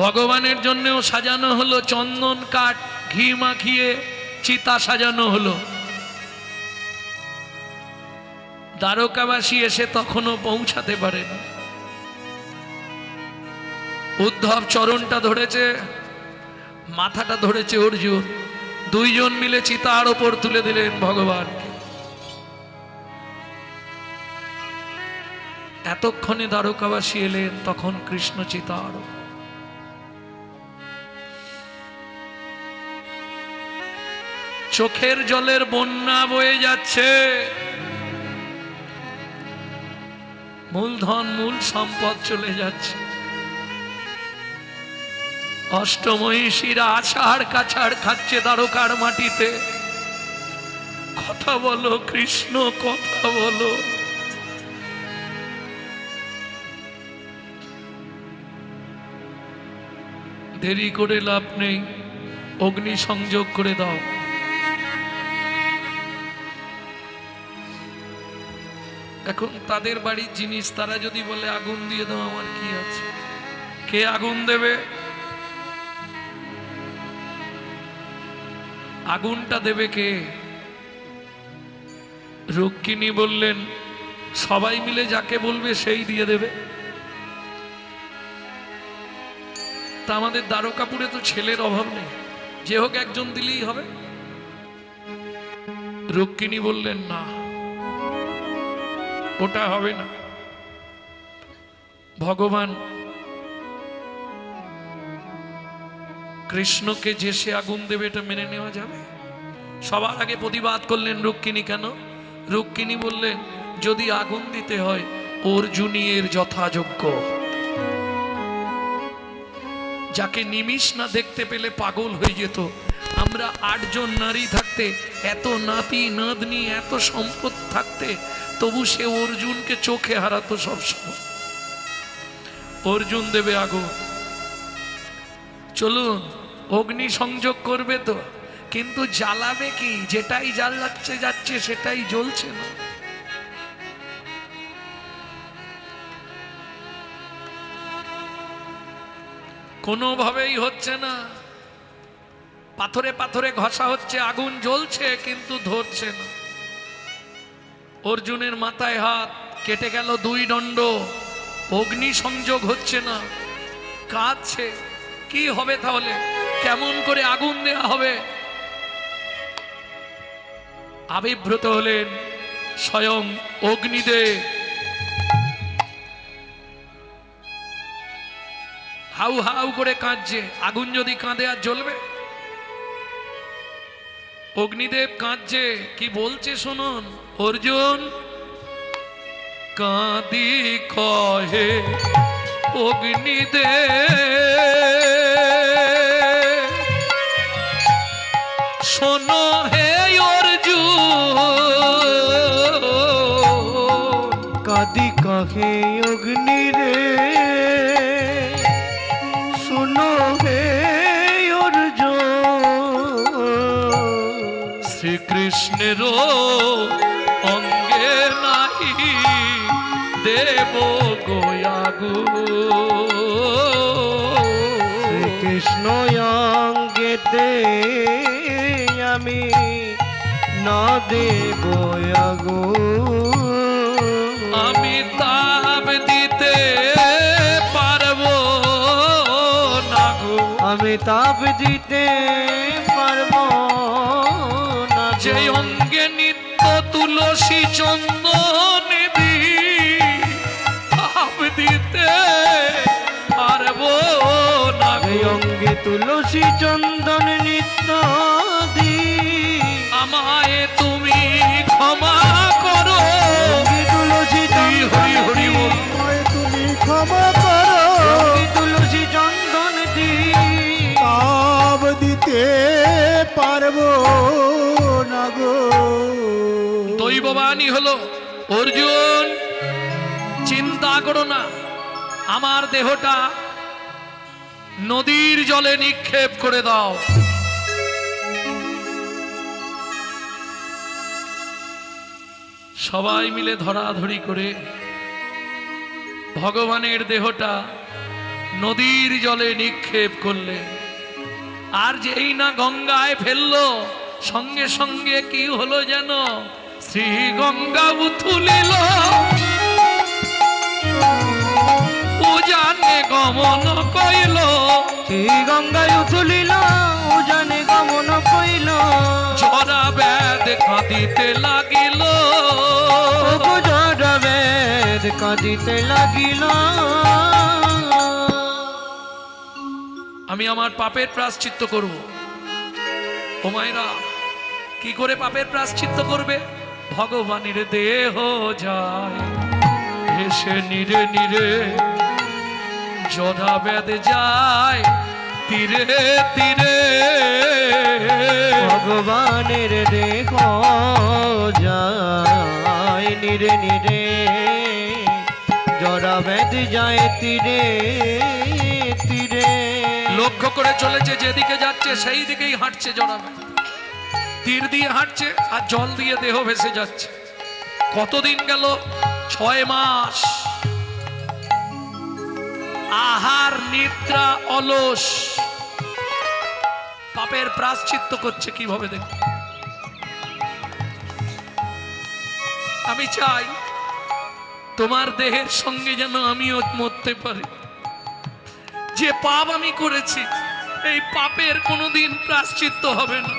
Speaker 1: ভগবানের জন্যও সাজানো হলো, চন্দন কাঠ ঘি মাখিয়ে চিতা সাজানো হলো। দ্বারকাবাসী এসে তখনও পৌঁছাতে পারেন। উদ্ধব চরণটা ধরেছে, মাথাটা ধরেছে অর্জুন, দুইজন মিলে চিতার ওপর তুলে দিলেন ভগবান। এতক্ষণে দ্বারকাবাসী এলেন, তখন কৃষ্ণ চিতার। চোখের জলের বন্যা বয়ে যাচ্ছে, মূলধন মূল সম্পদ চলে যাচ্ছে। অষ্টমহিষীরা আছাড় কাছাড় খাচ্ছে দ্বারকার মাটিতে। কথা বলো কৃষ্ণ, কথা বলো। দেরি করে লাভ নেই, অগ্নি সংযোগ করে দাও। এখন তাদের বাড়ির জিনিস, তারা যদি বলে আগুন দিয়ে দাও, আমার কি আছে? কে আগুন দেবে? আগুনটা দেবে কে? রুক্মিণী বললেন, সবাই মিলে যাকে বলবে সেই দিয়ে দেবে। তা আমাদের দ্বারকাপুরে তো ছেলের অভাব নেই, যে হোক একজন দিলেই হবে। রুক্মিণী বললেন, না, ওটা হবে না। ভগবান কৃষ্ণকে যে সে আগুন দেবে, এটা মেনে নেওয়া যাবে? সবার আগে প্রতিবাদ করলেন রুক্মিণী। কেন? রুক্মিণী বললেন, যদি আগুন দিতে হয় অর্জুনই এর যথাযোগ্য। যাকে নিমিষ না দেখতে পেলে পাগল হয়ে যেত। আমরা 8 জন নারী থাকতে, এত নাতি নাতনি, এত সম্পদ থাকতে, তবু সে অর্জুনকে চোখে হারাতো সবসময়। অর্জুন দেবে আগুন। চলুন, অগ্নি সংযোগ করবে তো, কিন্তু জ্বালাবে কি? যেটাই জ্বালাচ্ছে যাচ্ছে সেটাই জ্বলছে না। কোনোভাবেই হচ্ছে না। পাথরে পাথরে ঘষা হচ্ছে, আগুন জ্বলছে কিন্তু ধরছে না। অর্জুনের মাথায় হাত, কেটে গেল 2 দণ্ড। অগ্নি সংযোগ হচ্ছে না, কাঁদছে। কি হবে তাহলে? কেমন করে আগুন দেয়া হবে? আবির্ভূত হলেন স্বয়ং অগ্নিদেব। হাউ হাউ করে কাঁদছে। আগুন যদি কাঁদে আর জ্বলবে? অগ্নিদেব কাঁদছে, কি বলছে শুনুন। অর্জুন কাঁদি কহে অগ্নিদেব, শোনো হে অর্জুন।
Speaker 3: কাদি কাহে অগ্নি রে, শুনো হে অর্জুন।
Speaker 1: শ্রীকৃষ্ণের অঙ্গে নাহি দেব গোয়াগু,
Speaker 3: শ্রীকৃষ্ণ অঙ্গেতে আমি না দেব আগুন।
Speaker 1: আমি তাপ দিতে পারবো না গো।
Speaker 3: আমি তাপ দিতে পারবো না গো।
Speaker 1: যে অঙ্গে নিত্য তুলসী চন্দন দি, তাপ দিতে পারবো না
Speaker 3: এই
Speaker 1: গো।
Speaker 3: অঙ্গে তুলসী চন্দন নিত্য দি,
Speaker 1: আমায় তুমি ক্ষমা করো।
Speaker 3: অঙ্গে তুলসী
Speaker 1: হরি হরি বল।
Speaker 3: আমায় তুমি ক্ষমা করো। অঙ্গে তুলসী চন্দন দি, তাপ দিতে পারবো না গো।
Speaker 1: দৈববাণী হলো, অর্জুন চিন্তা করো না, আমার দেহটা নদীর জলে নিক্ষেপ করে দাও। সবাই মিলে ধরাধরি করে ভগবানের দেহটা নদীর জলে নিক্ষেপ করলে, আর যেই না গঙ্গায় ফেললো, সঙ্গে সঙ্গে কি হলো যেন? শ্রী গঙ্গা উথুলিল, উজানে গমন কইল।
Speaker 3: শ্রী গঙ্গায় উথলিল, উজানে গমন কইল।
Speaker 1: জরা ব্যাধ কাঁদিতে লাগিল,
Speaker 3: জরা বেদ কাঁদিতে লাগিল।
Speaker 1: আমি আমার পাপের প্রায়শ্চিত্ত করব। ও মায়েরা, কি করে পাপের প্রায়শ্চিত্ত করবে? ভগবানের দেহ যায় ভেসে নিরে নিরে, জরা ব্যাধ যায় তীরে তীরে।
Speaker 3: ভগবানের দেহ যায় নিরে নিরে, জরা বেদ যায় তীরে তীরে।
Speaker 1: লক্ষ্য করে চলেছে, যেদিকে যাচ্ছে সেই দিকেই হাঁটছে জরা ব্যাধ। তীর দিয়ে হাঁটছে আর জল দিয়ে দেহ ভেসে যাচ্ছে। কতদিন গেল? 6 মাস। আহার নিদ্রা অলস, পাপের প্রায়শ্চিত্ত করছে কিভাবে দেখ। আমি চাই তোমার দেহের সঙ্গে যেন আমিও মরতে পারি। যে পাপ আমি করেছি, এই পাপের কোনোদিন প্রায়শ্চিত্ত হবে না।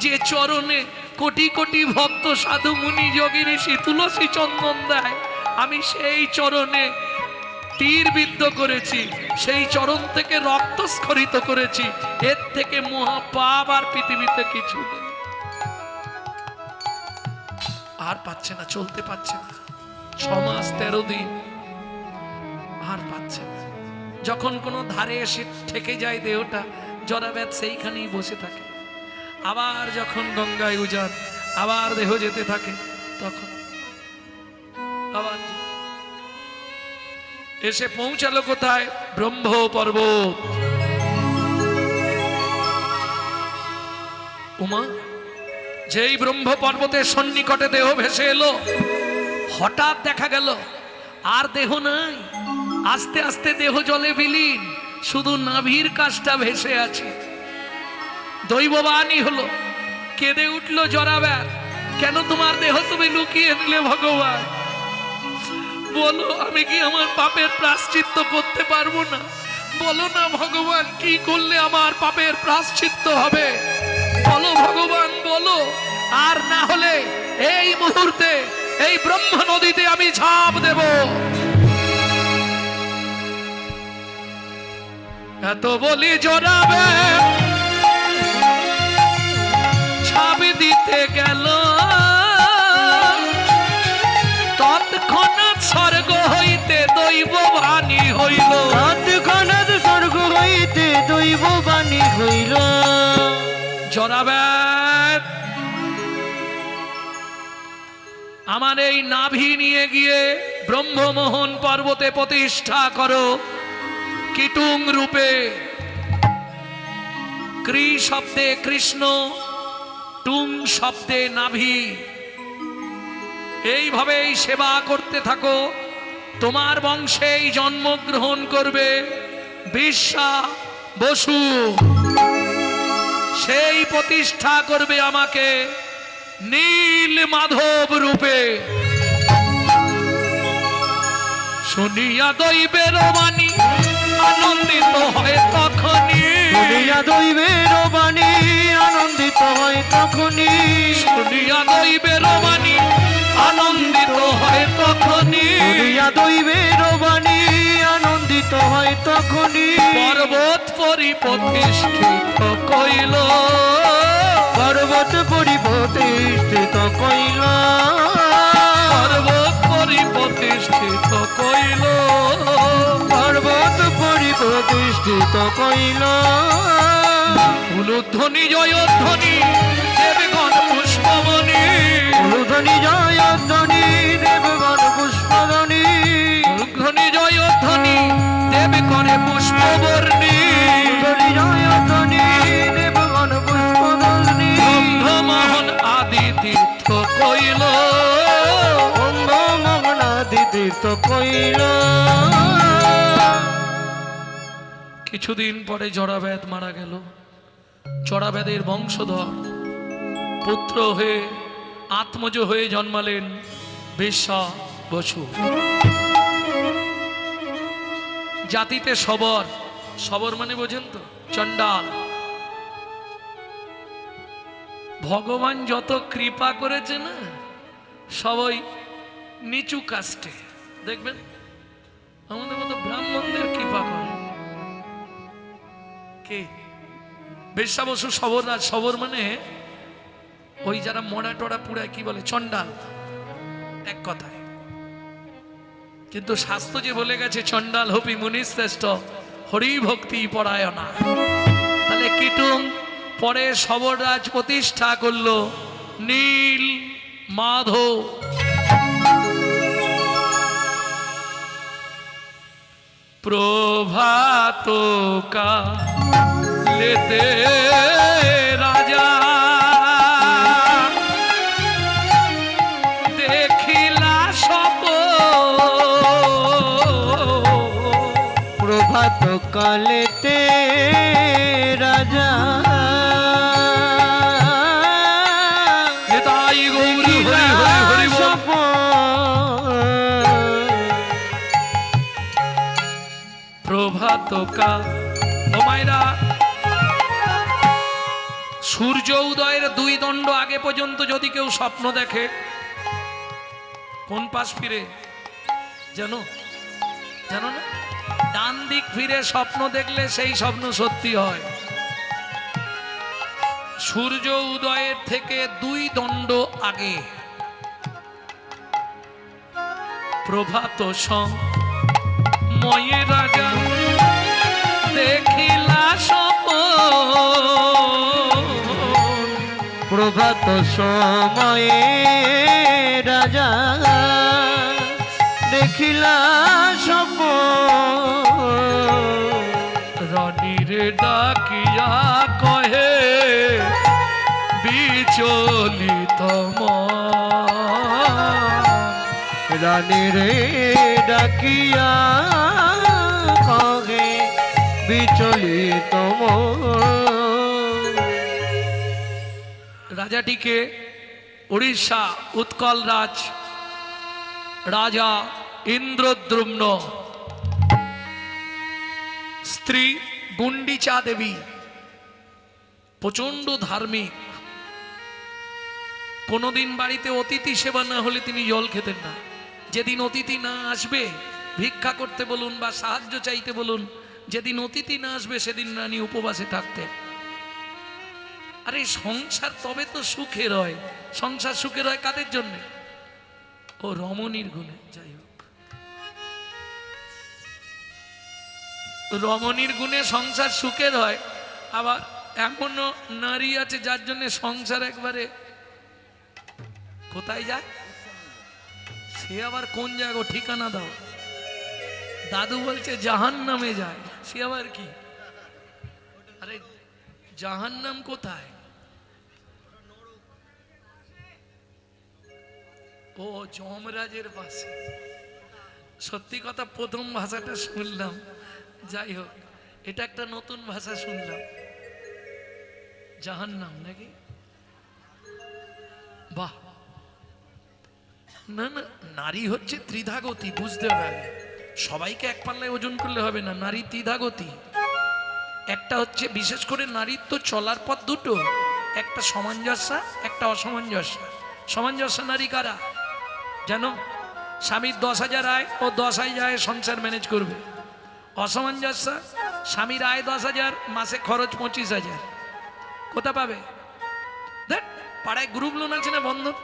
Speaker 1: যে চরণে কোটি কোটি ভক্ত সাধু মুনি যোগী ঋষি তুলসী চন্দন দেয়, আমি সেই চরণে তীর বিদ্ধ করেছি, সেই চরণ থেকে রক্ত স্খলিত করেছি। এর থেকে মহা পাপ আর পৃথিবীতে কিছু নেই। আর পাচ্ছে না, চলতে পারছে না। 6 মাস 13 দিন আর পাচ্ছে না। যখন কোনো ধারে এসে ঠেকে যায় দেহটা, জরাব্যাধ সেইখানেই বসে থাকে। আবার যখন গঙ্গায় উজান, আবার দেহ যেতে থাকে, তখন আবার এসে পৌঁছালো কোথায়? ব্রহ্ম পর্বত। উমা, যেই ব্রহ্ম পর্বতের সন্নিকটে দেহ ভেসে এলো, হঠাৎ দেখা গেল আর দেহ নাই। আস্তে আস্তে দেহ জলে বিলীন, শুধু নাভির কাছটা ভেসে আছে। দৈববাণী হলো, কেঁদে উঠলো জরাব্যাধ, কেন তোমার দেহ তুমি লুকিয়ে নিলে ভগবান? বলো আমি কি আমার পাপের প্রায়শ্চিত্ত করতে পারবো না? বলো না ভগবান, কি করলে আমার পাপের প্রায়শ্চিত্ত হবে? বলো ভগবান বলো, আর না হলে এই মুহূর্তে এই ব্রহ্মা নদীতে আমি ঝাঁপ দেব। এত বলি জড়াবে ঝাঁপ দিতে গেল, তৎক্ষণাৎ স্বর্গ হইতে দৈব বাণী হইল।
Speaker 3: তৎক্ষণাৎ স্বর্গ হইতে দৈব বাণী হইল।
Speaker 1: জড়াবে আমার এই নাভি নিয়ে গিয়ে ব্রহ্মমোহন পর্বতে প্রতিষ্ঠা করো কীটুং রূপে। ক্রি শব্দে কৃষ্ণ, টুং শব্দে নাভি। এইভাবেই সেবা করতে থাকো, তোমার বংশেই জন্মগ্রহণ করবে বিশ্বা বসু। সেই প্রতিষ্ঠা করবে আমাকে নীল মাধব রূপে। শুনিয়া দৈবের বাণী আনন্দিত হয় তখনই।
Speaker 3: শুনিয়া দৈবের বাণী আনন্দিত হয় তখনই।
Speaker 1: শুনিয়া দৈবের বাণী আনন্দিত হয় তখনই।
Speaker 3: শুনিয়া দৈবের বাণী আনন্দিত হয় তখনই।
Speaker 1: পর্বত পরিপ্রতিষ্ঠিত কইল,
Speaker 3: পর্বত পরিপ্রতিষ্ঠিত কইল।
Speaker 1: পর্বত পরিপ্রতিষ্ঠিত কইল।
Speaker 3: পর্বত পরিপ্রতিষ্ঠিত কইল।
Speaker 1: উলুধ্বনি জয়ধ্বনি দেবগণ পুষ্পমণি।
Speaker 3: উলুধ্বনি জয়ধ্বনি দেবগণ পুষ্পধ্বনি।
Speaker 1: উলুধ্বনি জয়ধ্বনি দেবে করে পুষ্পবর্ণী।
Speaker 3: উলুধ্বনি জয়ধ্বনি দেবগণ পুষ্পধ্বনি।
Speaker 1: ব্রহ্মমোহন আদি তীর্থ কইল,
Speaker 3: ব্রহ্মমোহনাদি তীর্থ কইল।
Speaker 1: কিছুদিন পরে জড়াবেদ মারা গেল। জড়াবেদের বংশধর পুত্র হয়ে আত্মজ হয়ে জন্মালেন বিশ্বা বসু। জাতিতে সবর, সবর মানে বোঝেন তো, চণ্ডাল। ভগবান যত কৃপা করেছে না, সবাই নিচু কাস্টে। দেখবেন আমাদের মতো ব্রাহ্মণদের কৃপা করে কে? বেশ্যা বসু সবর রাজ। সবর মানে ওই যারা মরা টরা পুরায়, কি বলে, চণ্ডাল এক কথায়। কিন্তু শাস্ত্র যে বলে গেছে চণ্ডাল হপি মুনি শ্রেষ্ঠ হরি ভক্তি পরায়ণা। তাহলে কীটুং পরে সবররাজ প্রতিষ্ঠা করলো নীল মাধব। প্রভাত কালেতে রাজা দেখিলা স্বপন।
Speaker 3: প্রভাত কালেতে রাজা
Speaker 1: তাই গৌরী হরি হরি হরি বল। প্রভাত কাল, ও মায়েরা, সূর্য উদয়ের 2 দণ্ড আগে পর্যন্ত যদি কেউ স্বপ্ন দেখে, কোন পাশ ফিরে জানো? জানো না? ডান দিক ফিরে স্বপ্ন দেখলে সেই স্বপ্ন সত্যি হয়। সূর্য উদয়ের থেকে 2 দণ্ড আগে প্রভাত সময়ে রাজা দেখিলা স্বপন।
Speaker 3: প্রভাত সময়ে রাজা দেখিলা স্বপন।
Speaker 1: রানীর ডাকিয়া কহে বিচলিত মন।
Speaker 3: রানীর ডাকিয়া কহে বিচলিত মন।
Speaker 1: রাজাটিকে উড়িষ্যা উৎকল রাজা ইন্দ্রদ্যুম্ন, স্ত্রী গুন্ডিচা দেবী, প্রচন্ড ধার্মিক। কোনোদিন বাড়িতে অতিথি সেবা না হলে তিনি জল খেতেন না। যেদিন অতিথি না আসবে ভিক্ষা করতে বলুন বা সাহায্য চাইতে বলুন, যেদিন অতিথি না আসবে সেদিন রানী উপবাসে থাকতেন। আরে সংসার তবে তো সুখের হয়। সংসার সুখের হয় কাদের জন্য? ও রমণীর গুণে। যাই হোক, রমণীর গুণে সংসার সুখের হয়। আবার এমনও নারী আছে যার জন্য সংসার একবারে কোথায় যায়, সে আবার কোন জায়গা ঠিকানা দাও। দাদু বলছে জাহান্নামে যায়, সে আবার কি? আরে জাহান্নাম কোথায়? ও যমরাজের পাশে। সত্যি কথা, প্রথম ভাষাটা শুনলাম। যাই হোক, এটা একটা নতুন ভাষা শুনলাম, জাহান্নাম নাকি? বাহ। না না, নারী হচ্ছে ত্রিধাগতি, বুঝতে হবে। সবাইকে এক পাল্লায় ওজন করলে হবে না। নারী ত্রিধাগতি। একটা হচ্ছে, বিশেষ করে নারীর তো চলার পথ দুটো, একটা সামঞ্জস্য, একটা অসামঞ্জস্য। সামঞ্জস্য নারী কারা জানো? স্বামীর 10,000 আয়, ও 10,000 আয় সংসার ম্যানেজ করবে। অসামঞ্জস্য, স্বামীর আয় 10,000, মাসে খরচ 25,000। কোথা পাবে? দেখ, পাড়ায় গ্রুপ লোন আছে না, বন্ধন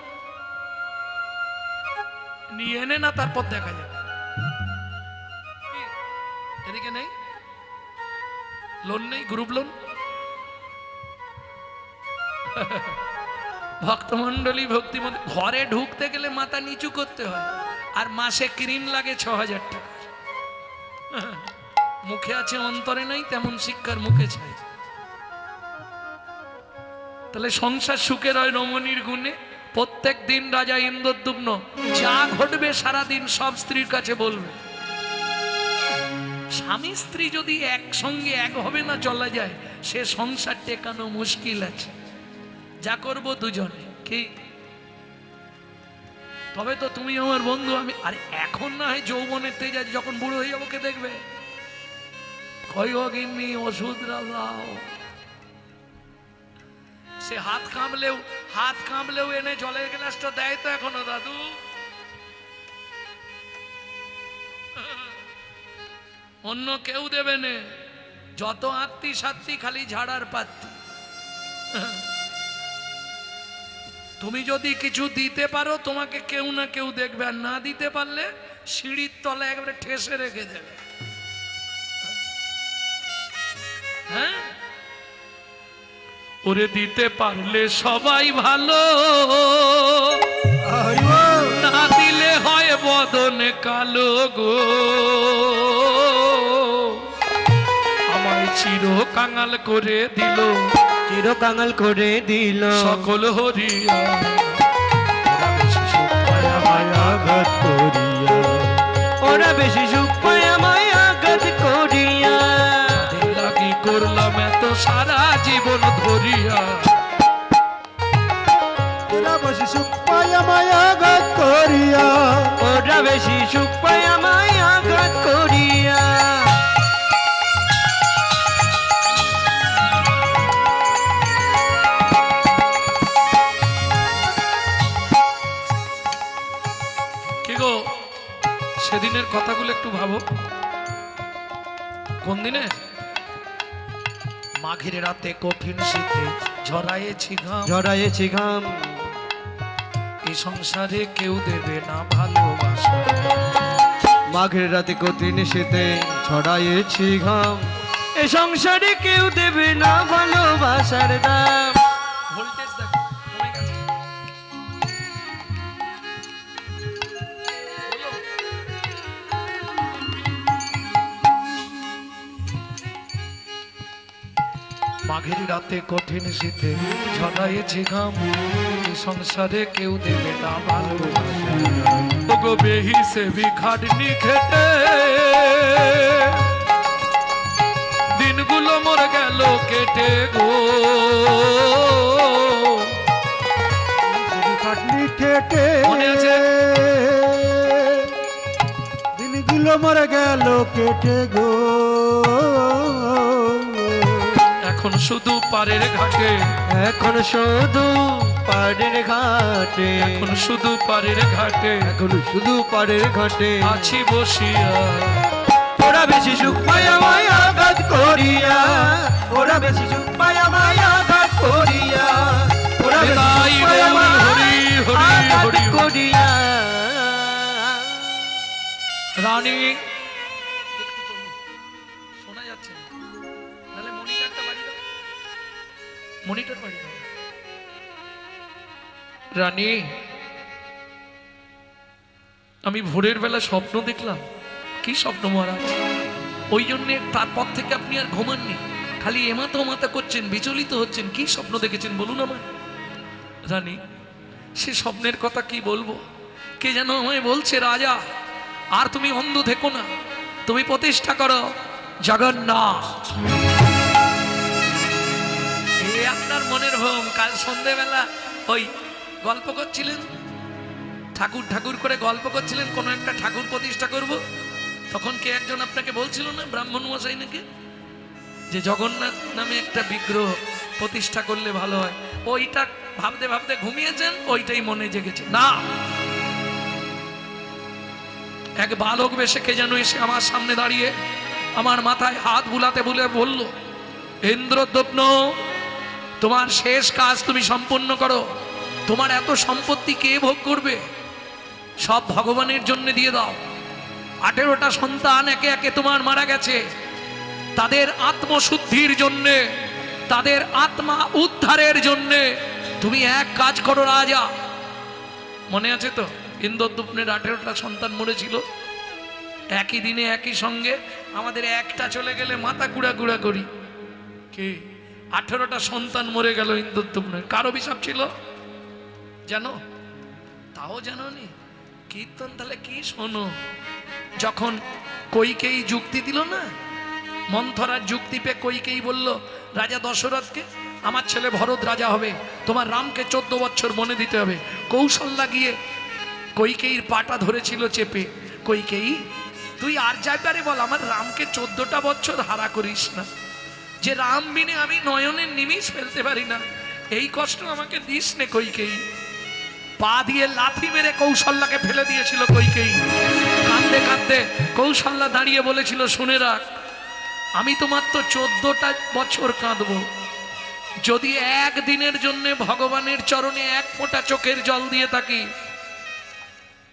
Speaker 1: নিয়ে এনে না, তারপর দেখা যাবে। এদিকে নেই লোন, নেই গ্রুপ লোন। ভক্তমন্ডলী, ভক্তিমন্ডলী, ঘরে ঢুকতে গেলে মাথা নিচু করতে হয়, আর মাসে ক্রিম লাগে 6,000 টাকা। মুখে আছে অন্তরে নাই, তেমন শিক্ষার মুখে চাই। তাহলে সংসার সুখের হয় রমণীর গুণে। প্রত্যেক দিন রাজা ইন্দ্রদ্যুম্ন যা ঘটবে সারাদিন সব স্ত্রীর কাছে বলবে। স্বামী স্ত্রী যদি একসঙ্গে এক হবে না চলা যায়, সে সংসার টেকানো মুশকিল আছে। যা করবো দুজনে, কি? তবে তো তুমি আমার বন্ধু, আমি। আরে এখন না হয় যৌবনের তেজ আছে, যখন বুড়ো হয়ে যাবো কে দেখবে? কই গিন্নি ওষুধ দাও। সে হাত কাঁপলেও এনে জলের গ্লাসটা দেয় তো এখনো দাদু। অন্য কেউ দেবে না। যত আত্মী সাত্তি খালি ঝাড়ার পাত্তি। তুমি যদি কিছু দিতে পারো, তোমাকে কেউ না কেউ দেখবে, আর না দিতে পারলে সিঁড়ির তলায় একবারে ঠেসে রেখে দেবে। হ্যাঁ, ওরে দিতে পারলে সবাই ভালো, না দিলে হয় বদনে কালো গো। আমায় চির কাঙাল করে দিল,
Speaker 3: চির কাঙাল করে দিল
Speaker 1: সকল হরিয়া।
Speaker 3: আঘাত করিয়া, ওরা বেশি সুখ পায় আমায় আঘাত করিয়া।
Speaker 1: দিন লাগি করলাম এত সারা জীবন ধরিয়া,
Speaker 3: ওরা বেশি সুখ পায় আমায় আঘাত করিয়া, ওরা বেশি সুখ পায় আমায় আঘাত করিয়া।
Speaker 1: কি গো, সেদিনের কথাগুলো একটু ভাবো। কোন দিনে? মাঘের রাতে কঠিন শীতে ঝরায়েছি ঘাম,
Speaker 3: ঝরায়েছি ঘাম,
Speaker 1: এই সংসারে কেউ দেবে না ভালোবাসা।
Speaker 3: মাঘের রাতে কঠিন শীতে ছড়ায়েছি ঘাম, এ সংসারে কেউ দেবে না ভালোবাসার দাম।
Speaker 1: ভোল্টেজ দেখো কমে গেছে। মাঘের রাতে কঠিন শীতে ঝরায়েছি ঘাম, এই সংসারে কেউ দেবে না ভালোবাসা। ওগো বেহিসেবি খাটনি খেটে দিনগুলো মোর গেল কেটে গো।
Speaker 3: খাটনি খেটে
Speaker 1: মনে আছে?
Speaker 3: আমার গেল কেটে গো।
Speaker 1: এখন শুধু পারের ঘাটে,
Speaker 3: এখন শুধু পাড়ের ঘাটে,
Speaker 1: এখন শুধু পারের ঘাটে
Speaker 3: এখন শুধু পাড়ের ঘাটে
Speaker 1: আছি বসিয়া।
Speaker 3: ওরা বেশি সুখ পায় আমায় আঘাত করিয়া, ওরা বেশি সুখ পায় আমায় আঘাত করিয়া, ওরা বেশি
Speaker 1: তাই
Speaker 3: সুখ পায়
Speaker 1: বল
Speaker 3: আমায়
Speaker 1: হরি হরি
Speaker 3: আঘাত
Speaker 1: হরি।
Speaker 3: করিয়া।
Speaker 1: রানী শোনা যাচ্ছে না, তাহলে মনিটরটা বাড়িয়ে দাও, মনিটর বাড়িয়ে দাও। রানী, আমি ভোরের বেলা স্বপ্ন দেখলাম। কি স্বপ্ন মহারাজ? ওই জন্যে তারপর থেকে আপনি আর ঘুমাননি, খালি এমাতো মাতা করছেন, বিচলিত হচ্ছেন। কি স্বপ্ন দেখেছেন বলুন আমার। রানী, সে স্বপ্নের কথা কি বলবো, কে যেন আমায় বলছে, রাজা আর তুমি অন্ধ থেকো না, তুমি প্রতিষ্ঠা করো জগন্নাথ। এই আপনার মনের ভ্রম। কাল সন্ধ্যেবেলা ওই গল্প করছিলেন, ঠাকুর ঠাকুর করে গল্প করছিলেন, কোনো একটা ঠাকুর প্রতিষ্ঠা করব। তখন কে একজন আপনাকে বলছিল না, ব্রাহ্মণ মশাই নাকি, যে জগন্নাথ নামে একটা বিগ্রহ প্রতিষ্ঠা করলে ভালো হয়। ওইটা ভাবতে ভাবতে ঘুমিয়েছেন, ওইটাই মনে জেগেছে না। এক বালক বেশে কে যেন এসে আমার সামনে দাঁড়িয়ে আমার মাথায় হাত বুলাতে বুলে বলল, ইন্দ্রদ্যুম্ন, তোমার শেষ কাজ তুমি সম্পূর্ণ করো। তোমার এত সম্পত্তি কে ভোগ করবে? সব ভগবানের জন্য দিয়ে দাও। 18টা সন্তান একে একে তোমার মারা গেছে, তাদের আত্মশুদ্ধির জন্যে, তাদের আত্মা উদ্ধারের জন্যে তুমি এক কাজ করো রাজা। মনে আছে তো, ইন্দ্রদ্যুম্নের 18টা সন্তান মরেছিল একই দিনে একই সঙ্গে। আমাদের একটা চলে গেলে মাথা কুড়া কুড়া করি। কে? 18টা সন্তান মরে গেল ইন্দ্রদ্যুম্নের। কার অভিশাপ ছিল জানো? তাও জানো নি? কীর্তন তাহলে কি শোনো। যখন কইকেয়ী যুক্তি দিল না, মন্থরার যুক্তি পেয়ে কইকেয়ী বলল রাজা দশরথকে, আমার ছেলে ভরত রাজা হবে, তোমার রামকে 14 বছর বনে দিতে হবে। কৌশল্যা গিয়ে কইকেয়ীর পাটা ধরেছিল চেপে, কইকেয়ী তুই আর যাইবারে বল, আমার রামকে 14টা বছর হারা করিস না, যে রাম বিনে আমি নয়নের নিমিষ ফেলতে পারি না, এই কষ্ট আমাকে দিস নে কইকেয়ী। পা দিয়ে লাথি মেরে কৌশল্যাকে ফেলে দিয়েছিল কইকেয়ী। কাঁদতে কাঁদতে কৌশল্যা দাঁড়িয়ে বলেছিল, শুনে রাখ, আমি তোমার তো 14টা বছর কাঁদব, যদি একদিনের জন্য ভগবানের চরণে এক ফোঁটা চোখের জল দিয়ে থাকি,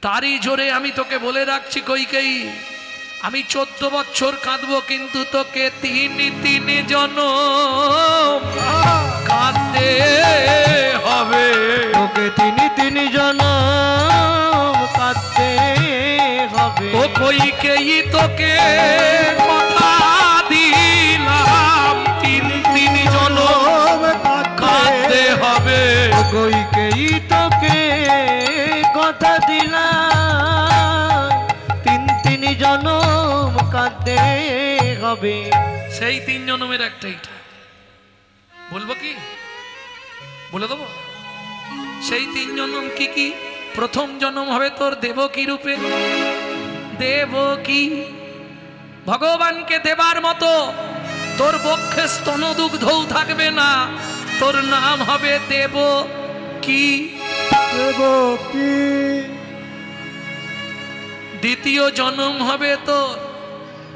Speaker 1: তারই জোরে আমি তোকে বলে রাখছি কইকেয়ী, আমি 14 বছর কাঁদবো, কিন্তু তোকে 3 জনম কাঁদতে হবে।
Speaker 3: তোকে 3 জনম কাঁদতে হবে।
Speaker 1: ও কইকেয়ী তোকে কথা দিলাম, 3 জনম কাঁদতে হবে।
Speaker 3: কইকেয়ী তোকে কথা দিলাম, 3 জনম কাঁদতে হবে।
Speaker 1: সেই 3 জনমের একটাই বলবো, কি বলে দেবো? সেই 3 জনম কি কি? প্রথম জন্ম হবে তোর দেবকী রূপে। দেবকী, ভগবানকে দেবার মতো তোর বক্ষে স্তনদুগ্ধও থাকবে না, তোর নাম হবে দেবকী।
Speaker 3: দেবকী।
Speaker 1: দ্বিতীয় জন্ম হবে তোর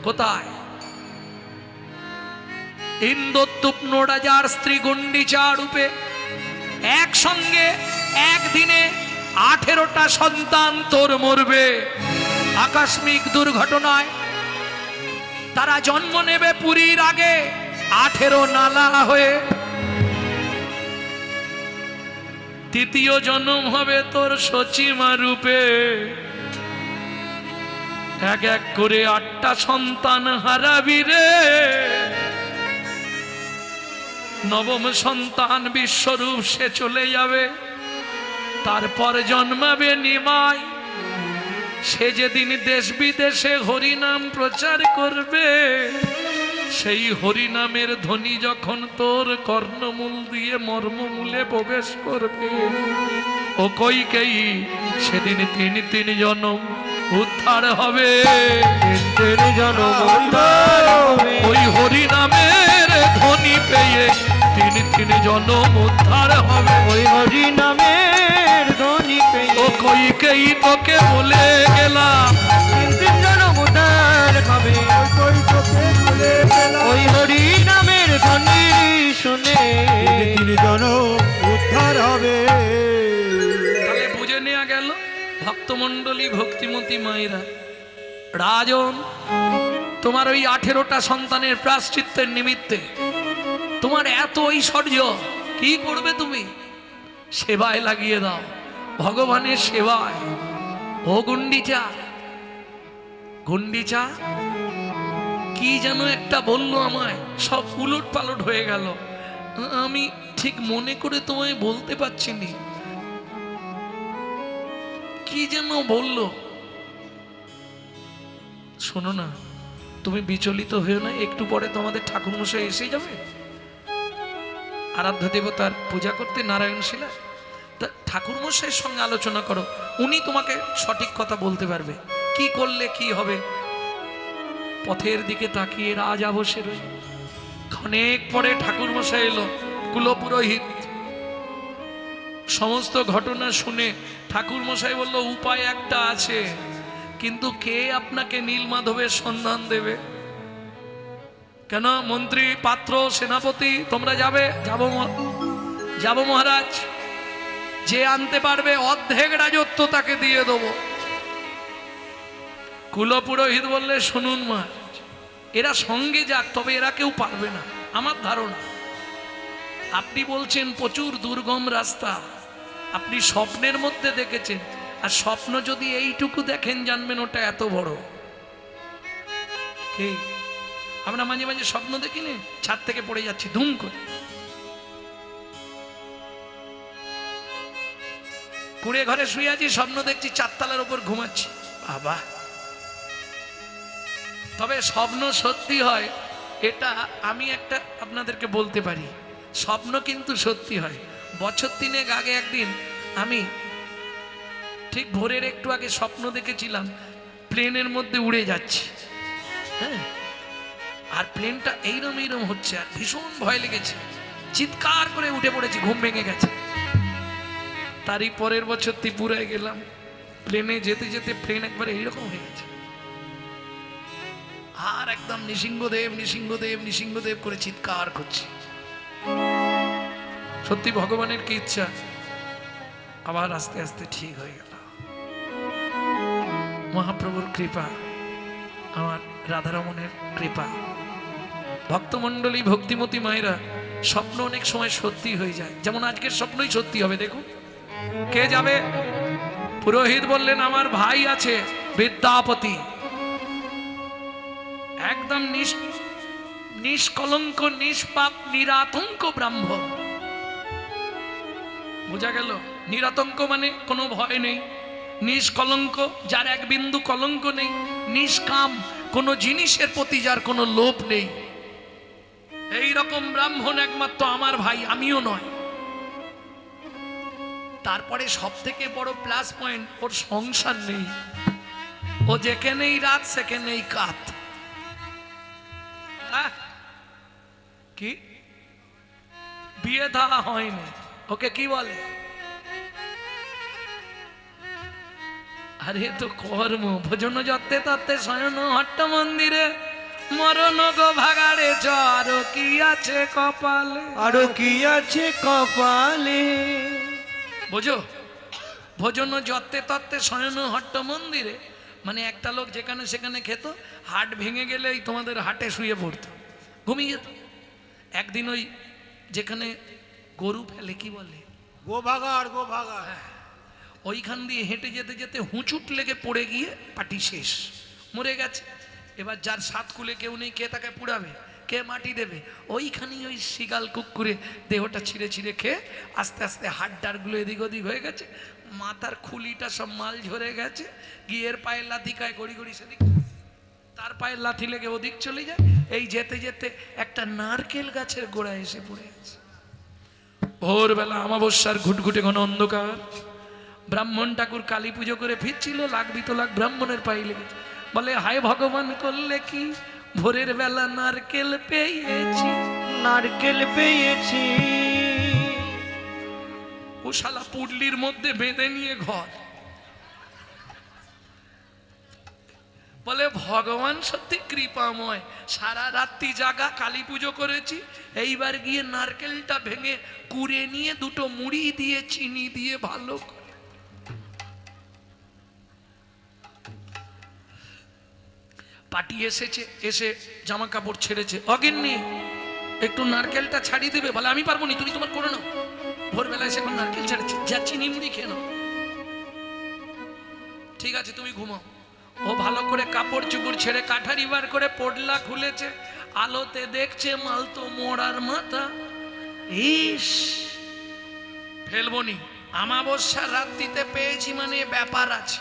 Speaker 1: কোথায়? ইন্দ্রদ্যুম্ন রাজার স্ত্রী গুন্ডিচা রূপে। একসঙ্গে একদিনে 18টা সন্তান তোর মরবে আকস্মিক দুর্ঘটনায়। তারা জন্ম নেবে পুরীর আগে 18 নালা হয়ে। তৃতীয় জন্ম হবে তোর সচিমা রূপে। এক এক করে 8টা সন্তান হারাবি রে। নবম সন্তান বিশ্বরূপ, সে চলে যাবে। তারপর জন্মাবে নিমাই, সে যেদিন দেশ বিদেশে হরিনাম প্রচার করবে, সেই হরিনামের ধ্বনি যখন তোর কর্ণমূল দিয়ে মর্মমূলে প্রবেশ করবে, ও কইকেয়ী সেদিন 3 জনম উদ্ধার হবে।
Speaker 3: তিন জনম উদ্ধার হবে।
Speaker 1: ওই হরি নামের ধ্বনি পেয়ে তিন জনম উদ্ধার হবে।
Speaker 3: ওই হরি নামের ধ্বনি পেয়ে
Speaker 1: ও কইকেই তোকে বলে গেলাম,
Speaker 3: তিন জনম উদ্ধার হবে। ওই হরি নামের ধ্বনি শুনে
Speaker 4: তিন জনম উদ্ধার হবে।
Speaker 1: তাহলে বুঝে নেওয়া গেল ভক্তমণ্ডলী ভক্তিমতী মায়েরা, রাজন তোমার ওই 18টা সন্তানের প্রায়শ্চিত্তের নিমিত্তে তোমার এত ঐশ্বর্য, কি করবে তুমি? সেবায় লাগিয়ে দাও, ভগবানের সেবায়। ও গুন্ডিচা, গুন্ডিচা কি যেন একটা বললো আমায়, সব উলট পালট হয়ে গেল, আমি ঠিক মনে করে তোমায় বলতে পারছি না। কি যেন বললো, শোনো না, তুমি বিচলিত হয়েও না, একটু পরে তোমাদের ঠাকুরমশাই এসে যাবে আরাধ্য দেবতার পূজা করতে নারায়ণ শিলা। তা ঠাকুরমশাইয়ের সঙ্গে আলোচনা করো, উনি তোমাকে সঠিক কথা বলতে পারবে কি করলে কি হবে। পথের দিকে তাকিয়ে রাজা বসে রইল। অনেক পরে ঠাকুরমশাই এলো, কুলপুরোহিত। সমস্ত ঘটনা শুনে ঠাকুরমশাই বলল, উপায় একটা আছে, কিন্তু কে আপনাকে নীলমাধবের সন্ধান দেবে? কেন মন্ত্রী, পাত্র, সেনাপতি তোমরা যাবে? যাব মহারাজ। যে আনতে পারবে অর্ধেক রাজত্ব তাকে দিয়ে দেবো। কুলপুরোহিত বললে, শুনুন মহারাজ, এরা সঙ্গে যাক, তবে এরা কেউ পারবে না আমার ধারণা। আপনি বলছেন প্রচুর দুর্গম রাস্তা, আপনি স্বপ্নের মধ্যে দেখেছেন, আর স্বপ্ন যদি এইটুকু দেখেন জানবেন ওটা এত বড়। কি আমরা মাঝে মাঝে স্বপ্ন দেখি না, ছাদ থেকে পড়ে যাচ্ছি ধুম করে, কুড়ে ঘরে শুয়ে আছি, স্বপ্ন দেখছি 4 তলার উপর ঘুমাচ্ছি, বাবা। তবে স্বপ্ন সত্যি হয় এটা আমি একটা আপনাদেরকে বলতে পারি, স্বপ্ন কিন্তু সত্যি হয়। বছর 3 আগে একদিন আমি ঠিক ভোরের একটু আগে স্বপ্ন দেখেছিলাম প্লেনের মধ্যে উড়ে যাচ্ছি, হ্যাঁ, আর প্লেনটা এইরম হচ্ছে, আর ভীষণ ভয় লেগেছে, চিৎকার করে উঠে পড়েছি, ঘুম ভেঙে গেছে। তারই পরের বছর ত্রিপুরায় গেলাম, প্লেনে যেতে যেতে প্লেন একবার এইরকম হয়ে গেছে, আর একদম নৃসিংহদেব নৃসিংহদেব নৃসিংহদেব করে চিৎকার করছি। সত্যি ভগবানের কি ইচ্ছা, আবার আস্তে আস্তে ঠিক হয়ে গেল। মহাপ্রভুর কৃপা, আমার রাধারমণের কৃপা। ভক্তমণ্ডলী ভক্তিমতী মায়েরা, স্বপ্ন অনেক সময় সত্যি হয়ে যায়, যেমন আজকের স্বপ্নই সত্যি হবে। দেখুন কে যাবে? পুরোহিত বললেন, আমার ভাই আছে বিদ্যাপতি, একদম নিষ্কলঙ্ক নিষ্পাপ নিরাতঙ্ক ব্রাহ্মণ। বোঝা গেল? নিরাতঙ্ক মানে কোনো ভয় নেই, নিষ্কলঙ্ক যার এক বিন্দু কলঙ্ক নেই, নিষ্কাম কোনো জিনিসের প্রতি যার কোনো লোভ নেই, এই রকম ব্রাহ্মণ একমাত্র আমার ভাই, আমিও নয়। তারপরে সব থেকে বড় প্লাস পয়েন্ট, ওর সংসার নেই, ও যেখানেই রাত সেখানেই কাত। কি বিয়ে দেওয়া হয়নি, ওকে কি বলে? আরে তো কর্ম। ভোজন যত্তে তত্তে শয়ন হট্ট মন্দিরে, মরণ গো ভাগাড়ে চর কি আছে কপালে।
Speaker 3: আরো কি আছে কপালে?
Speaker 1: বোঝো, ভোজন যত্তে তত্তে শয়ন হট্ট মন্দিরে মানে একটা লোক যেখানে সেখানে খেত, হাট ভেঙে গেলেই তোমাদের হাটে শুয়ে পড়তো, ঘুমিয়ে যেত। একদিন ওই যেখানে গরু ফেলে, কি বলে,
Speaker 4: গোভাগাড়, গোভাগাড়,
Speaker 1: ওইখান দিয়ে হেঁটে যেতে যেতে হুঁচুট লেগে পড়ে গিয়ে পাটি শেষ, মরে গেছে। এবার যার সাত কুলে কেউ নেই, কে তাকে পুড়াবে, কে মাটি দেবে? ওইখানেই ওই শিগাল কুকুরে দেহটা ছিঁড়ে ছিঁড়ে খেয়ে আস্তে আস্তে হাড্ডারগুলো এদিক ওদিক হয়ে গেছে, মাথার খুলিটা সব মাল ঝরে গেছে, গিয়ের পায়ের লাথি খায় গড়ি গড়ি সেদিক, তার পায়ের লাথি লেগে ওদিক চলে যায়। এই যেতে যেতে একটা নারকেল গাছের গোড়ায় এসে পড়ে গেছে। ভোরবেলা অমাবস্যার ঘুটঘুটে ঘন অন্ধকার, ব্রাহ্মণ ঠাকুর কালী পুজো করে ফিরছিল, লাগবি তো লাগ ব্রাহ্মণের পায়ে লেগেছে। বলে হায় ভগবান করলে কি, ভোরের বেলা নারকেল পেয়েছি।
Speaker 3: নারকেল পেয়েছি,
Speaker 1: ও শালা পুডলির মধ্যে বেঁধে নিয়ে ঘর। বলে ভগবান সত্যি কৃপাময়, সারা রাত্রি জাগা কালী পুজো করেছি, এইবার গিয়ে নারকেলটা ভেঙে কুড়ে নিয়ে দুটো মুড়ি দিয়ে চিনি দিয়ে ভালো করে। পাটি এসেছে, এসে জামা কাপড় ছেড়েছে, অগিন্নি একটু নারকেলটা ছাড়িয়ে দেবে। বলে আমি পারবো নি, তুমি তোমার করে নাও। ভোরবেলা এসে এখন নারকেল ছাড়ছে, যা চিনি মুড়ি খেয়ে নাও। ঠিক আছে তুমি ঘুমাও। ও ভালো করে কাপড় চুপড় ছেড়ে কাঠারি বার করে পডলা খুলেছে, আলোতে দেখছে মাল তো মোড়ার মাথা। ইস ফেলবনি, আমাবস্যা রাত্রিতে পেয়েছি মানে ব্যাপার আছে।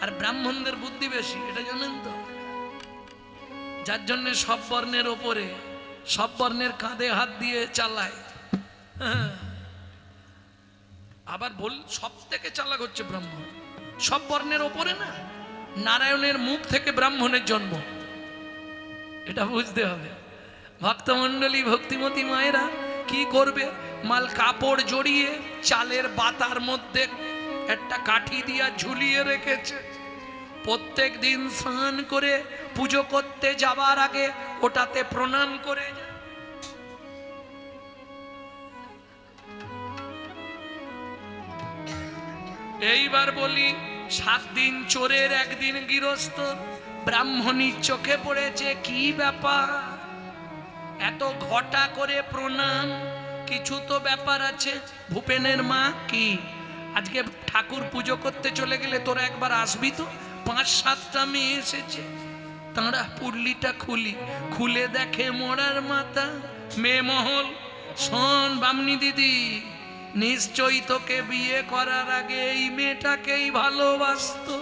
Speaker 1: আর ব্রাহ্মণদের বুদ্ধি বেশি, এটা জানেন তো, যার জন্য সব বর্ণের ওপরে, সব বর্ণের কাঁধে হাত দিয়ে চালায়। আবার বল সব থেকে চালাক হচ্ছে ব্রাহ্মণ, সব বর্ণের ওপরে না, নারায়ণের মুখ থেকে ব্রাহ্মণের জন্ম, এটা বুঝতে হবে। ভক্তমণ্ডলী ভক্তিমতী মায়েরা কি করবে, মাল কাপড় জড়িয়ে চালের বাতার মধ্যে একটা কাঠি দিয়া ঝুলিয়ে রেখেছে। প্রত্যেক দিন স্নান করে পুজো করতে যাবার আগে ওটাতে প্রণাম করে যায়। এইবার বলি, 7 দিন চোরের 1 দিন গৃহস্থ, ব্রাহ্মণীর চোখে পড়েছে কি ব্যাপার, এত ঘটা করে প্রণাম, কিছু তো ব্যাপার আছে। ভূপেনের মা কি আজকে ঠাকুর পুজো করতে চলে গেলে তোরা একবার আসবি তো, 5-7টা মেয়ে এসেছে। তাঁরা পুরলিটা খুলে দেখে মোড়ার মাথা। মেয়ে মহল, শোন বামনি দিদি, নিশ্চয়ই তোকে বিয়ে করার আগে এই মেয়েটাকেই ভালোবাসতো,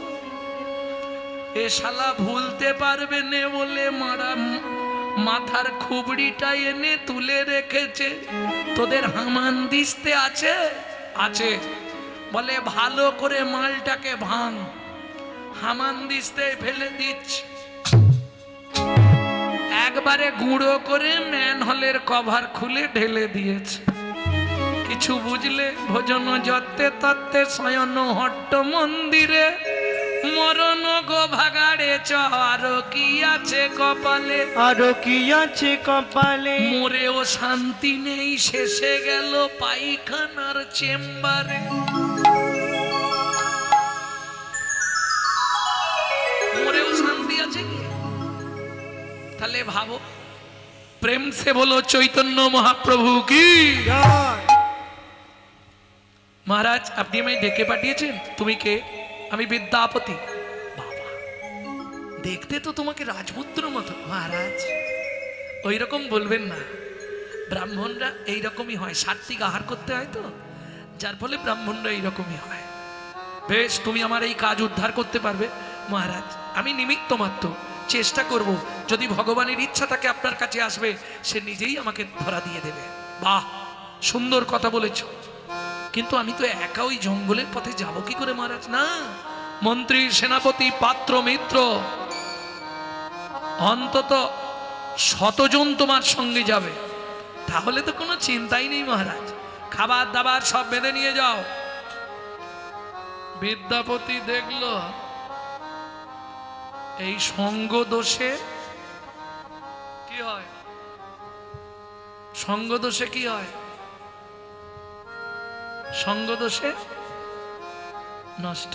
Speaker 1: এ শালা ভুলতে পারবে না বলে মারা মাথার খুবড়িটা এনে তুলে রেখেছে। তোদের হামান দিস্তে আছে আছে, বলে ভালো করে মালটাকে ভাঙ। হামান দিস্তে ফেলে দিচ্ছে, একবারে গুঁড়ো করে ম্যানহোলের কভার খুলে ঢেলে দিয়েছে। কিছু বুঝলে, ভোজন যত্তে তত্ত্বে শয়ন হট্ট মন্দিরে, মরণ গো ভাগাড়ে চর কি আছে কপালে,
Speaker 3: আরো কি আছে কপালে,
Speaker 1: মরেও শান্তি নেই, শেষে গেল পায়খানার চেম্বারে। মরেও শান্তি আছে কি? তাহলে ভাবো, প্রেম সে বলো চৈতন্য মহাপ্রভু কি।
Speaker 4: জয়।
Speaker 1: মহারাজ আপনি আমায় ডেকে পাঠিয়েছেন, তুমি কে? আমি বিদ্যাপতি। বাবা, দেখতে তো তোমাকে রাজপুত্র মতো। মহারাজ ওই রকম বলবেন না, ব্রাহ্মণরা এইরকমই হয়, সাত্বিক আহার করতে হয় তো, যার ফলে ব্রাহ্মণরা এইরকমই হয়। বেশ, তুমি আমার এই কাজ উদ্ধার করতে পারবে। মহারাজ আমি নিমিত্ত মাত্র, চেষ্টা করব, যদি ভগবানের ইচ্ছা থাকে আপনার কাছে আসবে, সে নিজেই আমাকে ধরা দিয়ে দেবে। বাহ, সুন্দর কথা বলেছ, কিন্তু আমি তো একা ওই জঙ্গলের পথে যাব কি করে মহারাজ? না, মন্ত্রী সেনাপতি পাত্র মিত্র অন্তত 100 জন তোমার সঙ্গে যাবে, তাহলে তো কোনো চিন্তাই নেই মহারাজ। খাবার দাবার সব বেঁধে নিয়ে যাও। বিদ্যাপতি দেখলো এই সঙ্গ দোষে কি হয়, সঙ্গ দোষে কি হয়, সঙ্গ দোষে নষ্ট।